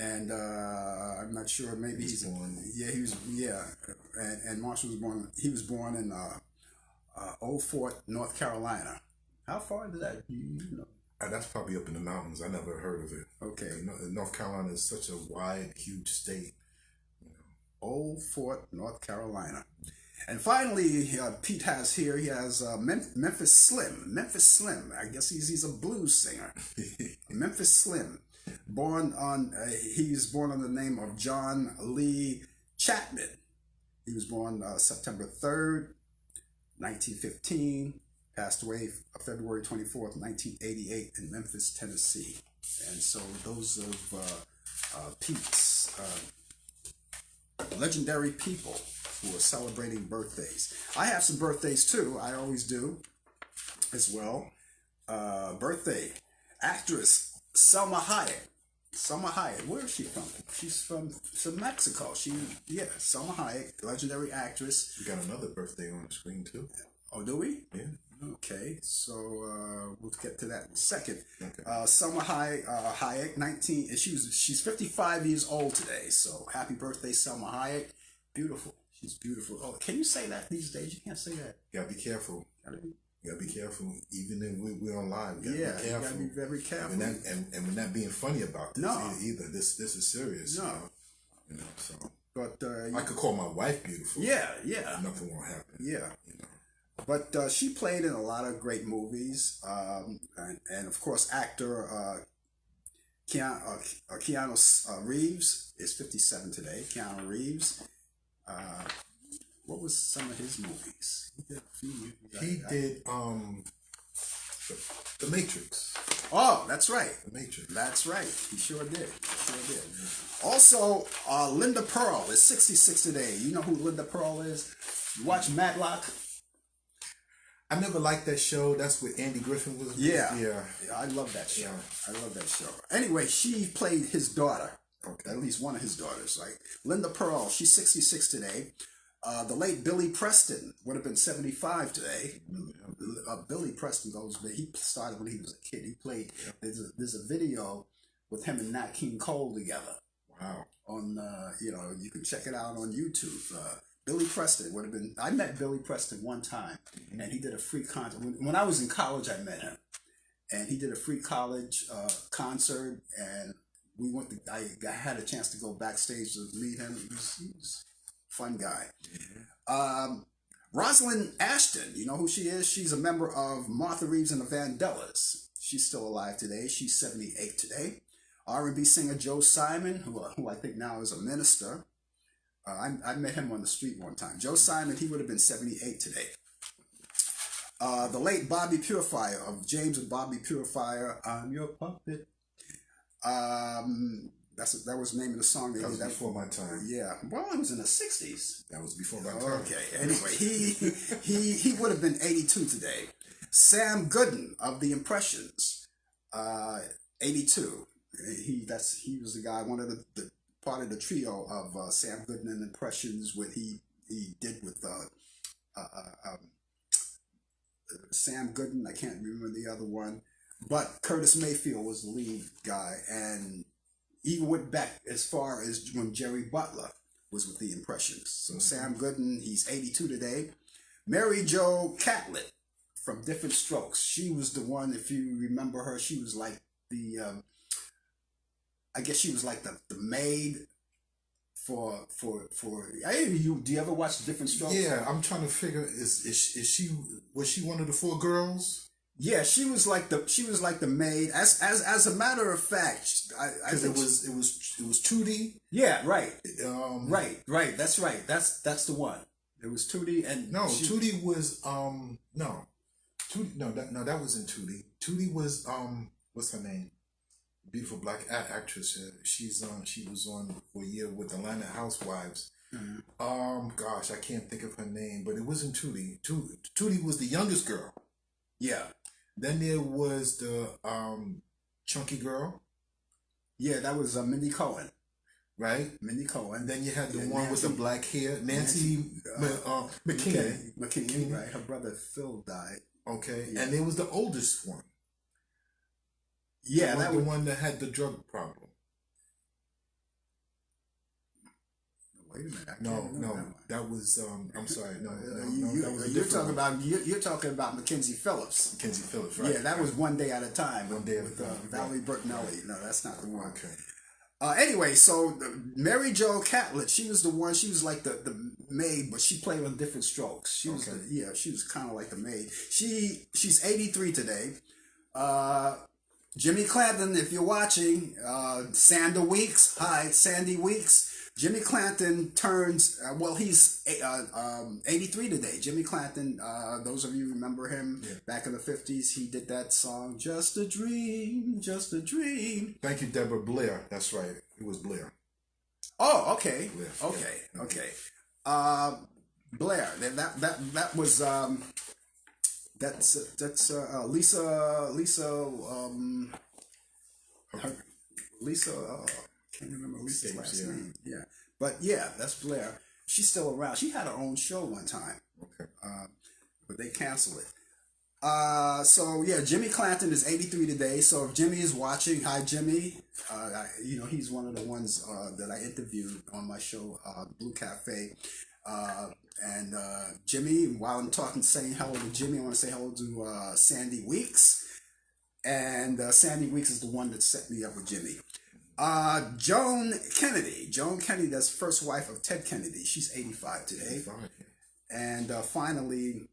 Speaker 1: And I'm not sure. Maybe he's
Speaker 2: born.
Speaker 1: Yeah, he was. Yeah, and Marshall was born. He was born in Old Fort, North Carolina. How far did that? You know?
Speaker 2: That's probably up in the mountains. I never heard of it.
Speaker 1: Okay.
Speaker 2: North Carolina is such a wide, huge state.
Speaker 1: Old Fort, North Carolina. And finally, Pete has here. He has Memphis Slim. Memphis Slim. I guess he's a blues singer. Memphis Slim. He was born on the name of John Lee Chapman. He was born September 3rd, 1915. Passed away February 24th, 1988 in Memphis, Tennessee. And so those of Pete's legendary people who are celebrating birthdays. I have some birthdays too. I always do as well. Birthday. Actress Selma Hayek. Where is she from? She's from Mexico. Selma Hayek, legendary actress.
Speaker 2: We got another birthday on the screen too.
Speaker 1: Oh, do we?
Speaker 2: Yeah.
Speaker 1: Okay, so we'll get to that in a second.
Speaker 2: Okay.
Speaker 1: Selma Hayek, 19. She's 55 years old today. So happy birthday, Selma Hayek. Beautiful. She's beautiful. Oh, can you say that these days? You can't say that.
Speaker 2: You gotta be careful. You gotta be careful. Even if we're on live, you gotta be careful.
Speaker 1: You gotta be very careful.
Speaker 2: And we're not being funny about this either. This is serious.
Speaker 1: No.
Speaker 2: So.
Speaker 1: But
Speaker 2: I could call my wife beautiful.
Speaker 1: Yeah.
Speaker 2: Nothing won't happen.
Speaker 1: Yeah. But she played in a lot of great movies, and of course, actor Keanu Reeves is 57 today. Keanu Reeves. What was some of his movies? He did a few.
Speaker 2: He did The Matrix.
Speaker 1: Oh, that's right.
Speaker 2: The Matrix.
Speaker 1: That's right. He sure did. Also, Linda Pearl is 66 today. You know who Linda Pearl is? You watch Matlock?
Speaker 2: I never liked that show. That's what Andy Griffin was.
Speaker 1: Yeah, I love that show. Anyway, she played his daughter. Okay. At least one of his daughters. Like Linda Pearl, she's 66 today. The late Billy Preston would have been 75 today. Billy Preston he started when he was a kid. He played. There's a video with him and Nat King Cole together.
Speaker 2: Wow.
Speaker 1: On you can check it out on YouTube. Billy Preston would have been. I met Billy Preston one time, and he did a free concert. When I was in college, I met him, and he did a free college concert, and we went. I had a chance to go backstage to meet him. He was a fun guy. Rosalind Ashton, you know who she is? She's a member of Martha Reeves and the Vandellas. She's still alive today. She's 78 today. R&B singer Joe Simon, who I think now is a minister. I met him on the street one time. Joe Simon, he would have been 78 today. The late Bobby Purifier of James and Bobby Purifier, I'm Your Puppet. That was the name of the song.
Speaker 2: That was before my time.
Speaker 1: Yeah. Well, it was in the 60s.
Speaker 2: That was before my time.
Speaker 1: Okay. Anyway, he would have been 82 today. Sam Gooden of the Impressions, 82. He was the guy, one of the part of the trio of Sam Gooden and Impressions, what he did with Sam Gooden. I can't remember the other one, but Curtis Mayfield was the lead guy, and even went back as far as when Jerry Butler was with the Impressions. So Sam Gooden, he's 82 today. Mary Jo Catlett from Different Strokes. She was the one, if you remember her, she was like the, I guess she was like the maid for do you ever watch Different Strokes?
Speaker 2: Yeah, I'm trying to figure, was she one of the 4 girls?
Speaker 1: Yeah, she was like the maid. As a matter of fact,
Speaker 2: because it was Tootie.
Speaker 1: Yeah, right. Right. That's right. That's the one. It was Tootie and
Speaker 2: Tootie was that wasn't Tootie. Tootie was what's her name? Beautiful black actress. She was on for a year with Atlanta Housewives. Mm-hmm. Gosh, I can't think of her name, but it wasn't Tootie. Tootie was the youngest girl.
Speaker 1: Yeah.
Speaker 2: Then there was the chunky girl.
Speaker 1: Yeah, that was Mindy Cohen.
Speaker 2: Right?
Speaker 1: Mindy Cohen.
Speaker 2: Then you had the one with the black hair, Nancy McKinney.
Speaker 1: Right. Her brother Phil died.
Speaker 2: Okay. Yeah. And there was the oldest one.
Speaker 1: Yeah,
Speaker 2: that was the one that had the drug problem.
Speaker 1: Wait a minute.
Speaker 2: No, that was I'm sorry. No,
Speaker 1: you're talking about Mackenzie Phillips.
Speaker 2: Mackenzie Phillips, right?
Speaker 1: Yeah, that was One Day at a Time.
Speaker 2: One Day at a Time.
Speaker 1: Valerie Bertinelli. No, that's not the one.
Speaker 2: Okay.
Speaker 1: Anyway, so Mary Jo Catlett, she was the one. She was like the maid, but she played on Different Strokes. She was she was kind of like the maid. She's 83 today. Jimmy Clanton, if you're watching, Sandy Weeks. Hi, Sandy Weeks. Jimmy Clanton turns, he's 83 today. Jimmy Clanton, those of you remember him back in the 50s, he did that song, Just a Dream, Just a Dream.
Speaker 2: Thank you, Deborah. Blair, that's right. It was Blair.
Speaker 1: Oh, okay.
Speaker 2: Blair.
Speaker 1: Okay. Blair, that was, that's Lisa, can't remember Lisa's last name. Yeah. But yeah, that's Blair. She's still around. She had her own show one time.
Speaker 2: Okay.
Speaker 1: But they canceled it. So yeah, Jimmy Clanton is 83 today. So if Jimmy is watching, hi Jimmy. He's one of the ones that I interviewed on my show, Blue Cafe. And Jimmy, while I'm saying hello to Jimmy, I want to say hello to Sandy Weeks. And Sandy Weeks is the one that set me up with Jimmy. Joan Kennedy, that's first wife of Ted Kennedy. She's 85 today. And finally,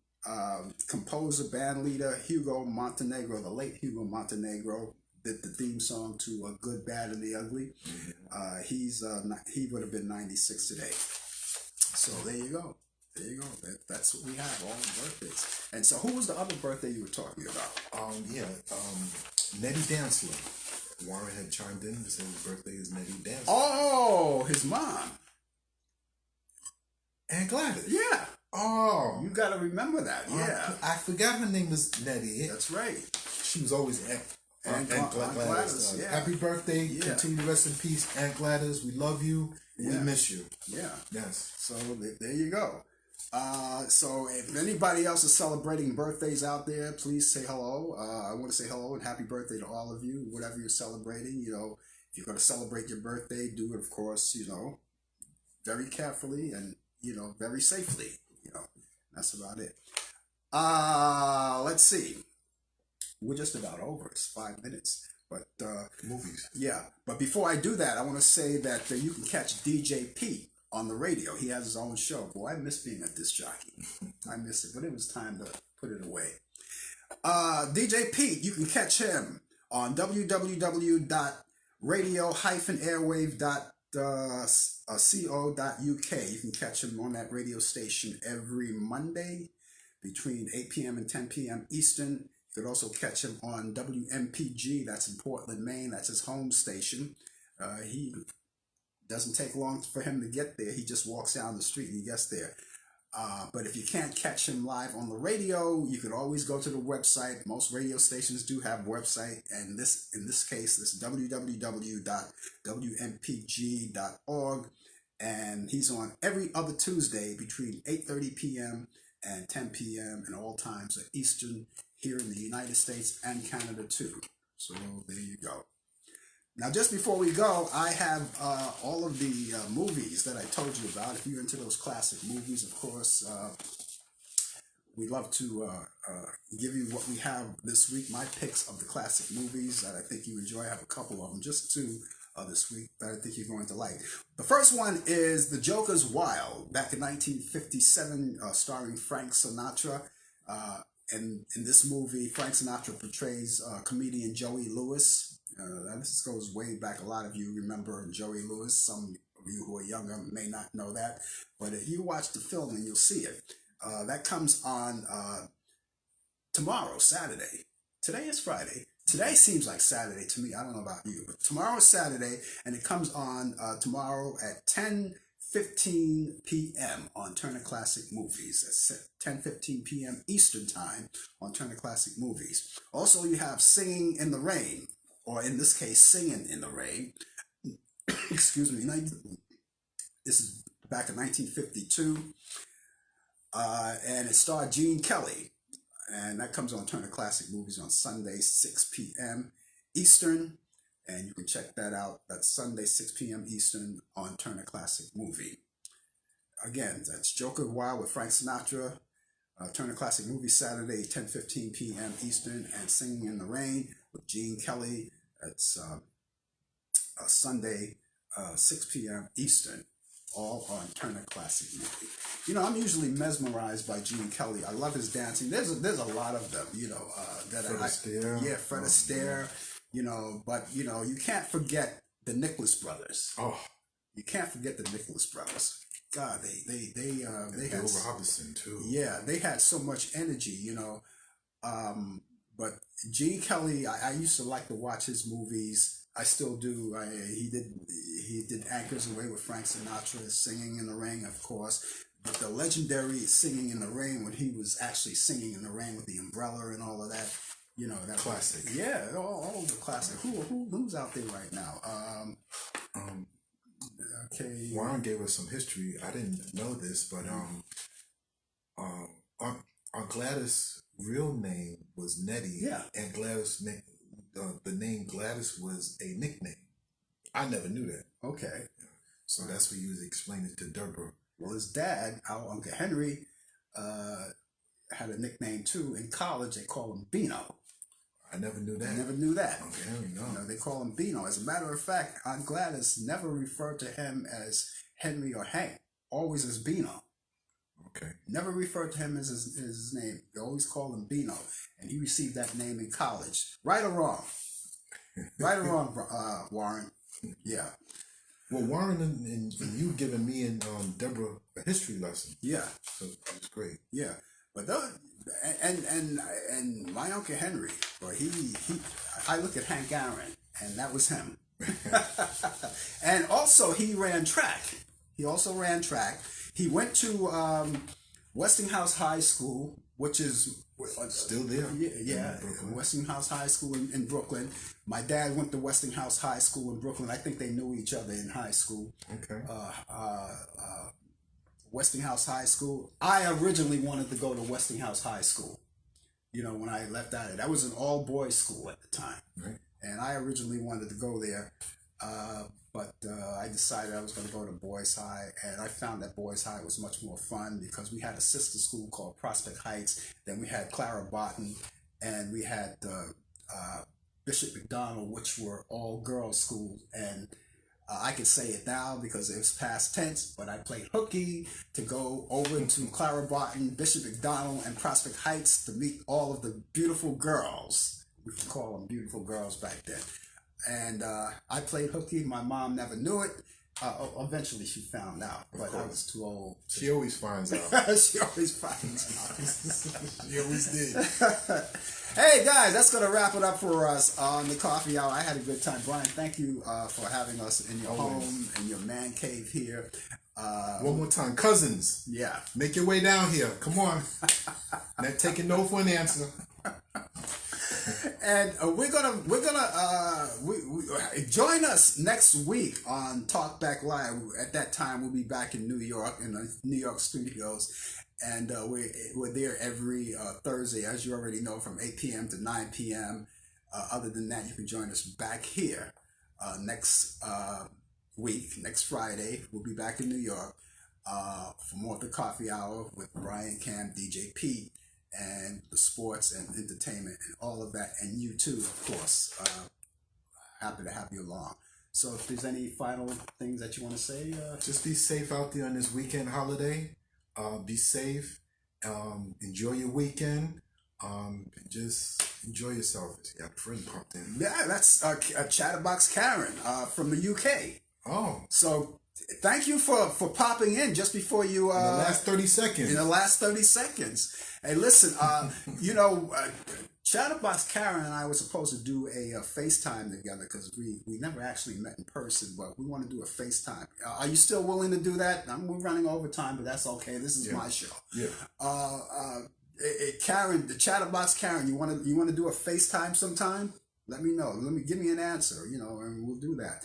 Speaker 1: composer, band leader, Hugo Montenegro, the late Hugo Montenegro, did the theme song to A Good, Bad, and the Ugly. He would have been 96 today. So there you go. That's what we have, all the birthdays. And so who was the other birthday you were talking about?
Speaker 2: Nettie Dantzler. Warren had chimed in and said his birthday is Nettie Dantzler.
Speaker 1: Oh, his mom.
Speaker 2: Aunt Gladys.
Speaker 1: Yeah.
Speaker 2: Oh.
Speaker 1: You got to remember that. Yeah.
Speaker 2: I forgot her name was Nettie.
Speaker 1: That's right.
Speaker 2: She was always Aunt Gladys.
Speaker 1: Yeah.
Speaker 2: Happy birthday. Yeah. Continue to rest in peace, Aunt Gladys. We love you. We miss you.
Speaker 1: Yeah.
Speaker 2: Yes.
Speaker 1: So there you go. So if anybody else is celebrating birthdays out there, please say hello. I want to say hello and happy birthday to all of you, whatever you're celebrating. If you're going to celebrate your birthday, do it, of course, very carefully and, very safely. That's about it. Let's see. We're just about over. It's 5 minutes. But
Speaker 2: movies.
Speaker 1: Yeah. But before I do that, I want to say that you can catch DJ Pete on the radio. He has his own show. Boy, I miss being a disc jockey. I miss it, but it was time to put it away. DJ Pete, you can catch him on www.radio-airwave.co.uk. You can catch him on that radio station every Monday between 8 p.m. and 10 p.m. Eastern. You could also catch him on WMPG. That's in Portland, Maine. That's his home station. He doesn't take long for him to get there. He just walks down the street and he gets there. But if you can't catch him live on the radio, you could always go to the website. Most radio stations do have a website, and in this case, this is www.wmpg.org, and he's on every other Tuesday between 8:30 p.m. and 10 p.m. and all times of Eastern here in the United States and Canada too. So there you go. Now, just before we go, I have all of the movies that I told you about. If you're into those classic movies, of course, we love to give you what we have this week, my picks of the classic movies that I think you enjoy. I have a couple of them, just two this week that I think you're going to like. The first one is The Joker's Wild, back in 1957, starring Frank Sinatra. And in this movie, Frank Sinatra portrays comedian Joey Lewis. This goes way back. A lot of you remember Joey Lewis. Some of you who are younger may not know that. But if you watch the film and you'll see it. That comes on tomorrow, Saturday. Today is Friday. Today seems like Saturday to me. I don't know about you. But tomorrow is Saturday, and it comes on tomorrow at 10:15 p.m. on Turner Classic Movies. That's 10:15 p.m. Eastern Time on Turner Classic Movies. Also, you have Singing in the Rain, or in this case, Singing in the Rain. Excuse me. This is back in 1952. And it starred Gene Kelly. And that comes on Turner Classic Movies on Sunday, 6 p.m. Eastern. And you can check that out. That's Sunday, 6 p.m. Eastern on Turner Classic Movie. Again, that's Joker Wild with Frank Sinatra. Turner Classic Movie Saturday, 10:15 p.m. Eastern. And Singing in the Rain with Gene Kelly. That's Sunday, 6 p.m. Eastern. All on Turner Classic Movie. You know, I'm usually mesmerized by Gene Kelly. I love his dancing. There's a lot of them, you know, that
Speaker 2: Fred Astaire.
Speaker 1: Yeah, Fred Astaire. You know, but you know, you can't forget the Nicholas brothers.
Speaker 2: Oh,
Speaker 1: you can't forget the Nicholas brothers. God, they had
Speaker 2: Bill Robinson too.
Speaker 1: Yeah, they had so much energy, you know. But Gene Kelly, I used to like to watch his movies. I still do. He did Anchors Away with Frank Sinatra, Singing in the Rain, of course. But the legendary Singing in the Rain, when he was actually singing in the rain with the umbrella and all of that, you know, that
Speaker 2: Classic.
Speaker 1: Yeah, all the classic. Who's out there right now? Okay.
Speaker 2: Warren gave us some history. I didn't know this, but Aunt Gladys' real name was Nettie.
Speaker 1: Yeah.
Speaker 2: And Gladys the name Gladys was a nickname. I never knew that.
Speaker 1: Okay.
Speaker 2: So that's what you was explaining to Deborah.
Speaker 1: Well, his dad, our Uncle Henry, had a nickname too. In college, they call him Beano.
Speaker 2: I never knew that.
Speaker 1: I never knew that.
Speaker 2: Uncle Henry, no.
Speaker 1: You know, they call him Beano. As a matter of fact, Aunt Gladys never referred to him as Henry or Hank. Always as Beano.
Speaker 2: Okay.
Speaker 1: Never referred to him as his name. They always called him Beano. And he received that name in college. Right or wrong? Right or wrong, Warren? Yeah.
Speaker 2: Well, Warren and you giving me and Deborah a history lesson.
Speaker 1: Yeah.
Speaker 2: So it's great.
Speaker 1: Yeah. But and my Uncle Henry, boy, I look at Hank Aaron, and that was him. And also he ran track. He also ran track. He went to Westinghouse High School, which is
Speaker 2: still there.
Speaker 1: Yeah, Westinghouse High School in Brooklyn. My dad went to Westinghouse High School in Brooklyn. I think they knew each other in high school.
Speaker 2: Okay.
Speaker 1: Westinghouse High School. I originally wanted to go to Westinghouse High School. You know, when I left out of it, that was an all-boys school at the time.
Speaker 2: Right.
Speaker 1: And I originally wanted to go there. But I decided I was going to go to Boys High, and I found that Boys High was much more fun because we had a sister school called Prospect Heights, then we had Clara Barton, and we had Bishop McDonald, which were all girls schools. And I can say it now because it was past tense, but I played hooky to go over to Clara Barton, Bishop McDonald, and Prospect Heights to meet all of the beautiful girls. We could call them beautiful girls back then. And I played hooky. My mom never knew it. Eventually she found out, but I was too old.
Speaker 2: She always finds out.
Speaker 1: She always finds out.
Speaker 2: She always did.
Speaker 1: Hey guys, that's going to wrap it up for us on the coffee hour. I had a good time. Brian, thank you for having us in your home, in your man cave here.
Speaker 2: One more time, cousins.
Speaker 1: Yeah.
Speaker 2: Make your way down here. Come on. Not taking no for an answer.
Speaker 1: And we're gonna join us next week on Talk Back Live. At that time, we'll be back in New York in the New York studios, and we're there every Thursday, as you already know, from 8 p.m. to 9 p.m. Other than that, you can join us back here next week, next Friday. We'll be back in New York for more of the coffee hour with Brian, Cam, DJ Pete, and the sports and entertainment and all of that, and you too, of course. Happy to have you along. So if there's any final things that you want to say,
Speaker 2: just be safe out there on this weekend holiday. Be safe. Enjoy your weekend. Just enjoy yourself. Yeah, friend popped in.
Speaker 1: Yeah, that's Chatterbox Karen from the UK.
Speaker 2: Oh,
Speaker 1: so thank you for popping in just before you.
Speaker 2: In the last 30 seconds.
Speaker 1: In the last 30 seconds. Hey, listen, Chatterbox Karen and I were supposed to do a FaceTime together because we never actually met in person, but we want to do a FaceTime. Are you still willing to do that? We're running over time, but that's okay. This is my show.
Speaker 2: Yeah.
Speaker 1: Karen, the Chatterbox Karen, you want to do a FaceTime sometime? Let me know. Give me an answer, and we'll do that.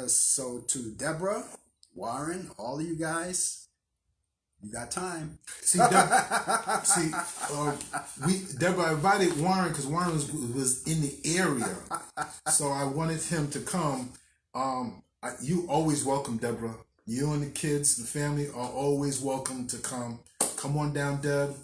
Speaker 1: So to Deborah, Warren, all of you guys, you got time.
Speaker 2: Deborah invited Warren because Warren was in the area, so I wanted him to come. You always welcome, Deborah. You and the kids, the family are always welcome to come. Come on down, Deb,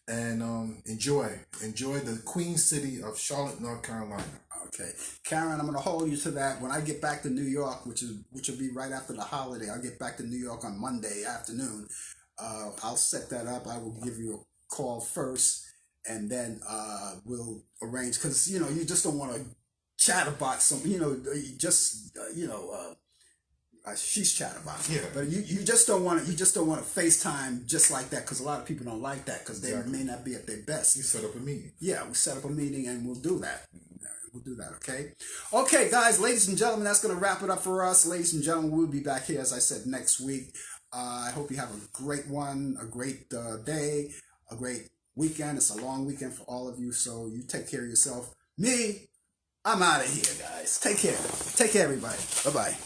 Speaker 2: and enjoy the Queen City of Charlotte, North Carolina.
Speaker 1: Okay, Karen, I'm going to hold you to that. When I get back to New York, which will be right after the holiday, I'll get back to New York on Monday afternoon. I'll set that up. I will give you a call first, and then we'll arrange, because you just don't want to chatterbox some. She's chatterbox.
Speaker 2: Yeah.
Speaker 1: But you just don't want to FaceTime just like that, because a lot of people don't like that because they may not be at their best.
Speaker 2: You set up a meeting.
Speaker 1: Yeah, we set up a meeting and we'll do that. We'll do that, okay? Okay, guys, ladies and gentlemen, that's going to wrap it up for us. Ladies and gentlemen, we'll be back here, as I said, next week. I hope you have a great one, a great day, a great weekend. It's a long weekend for all of you, so you take care of yourself. Me, I'm out of here, guys. Take care. Take care, everybody. Bye-bye.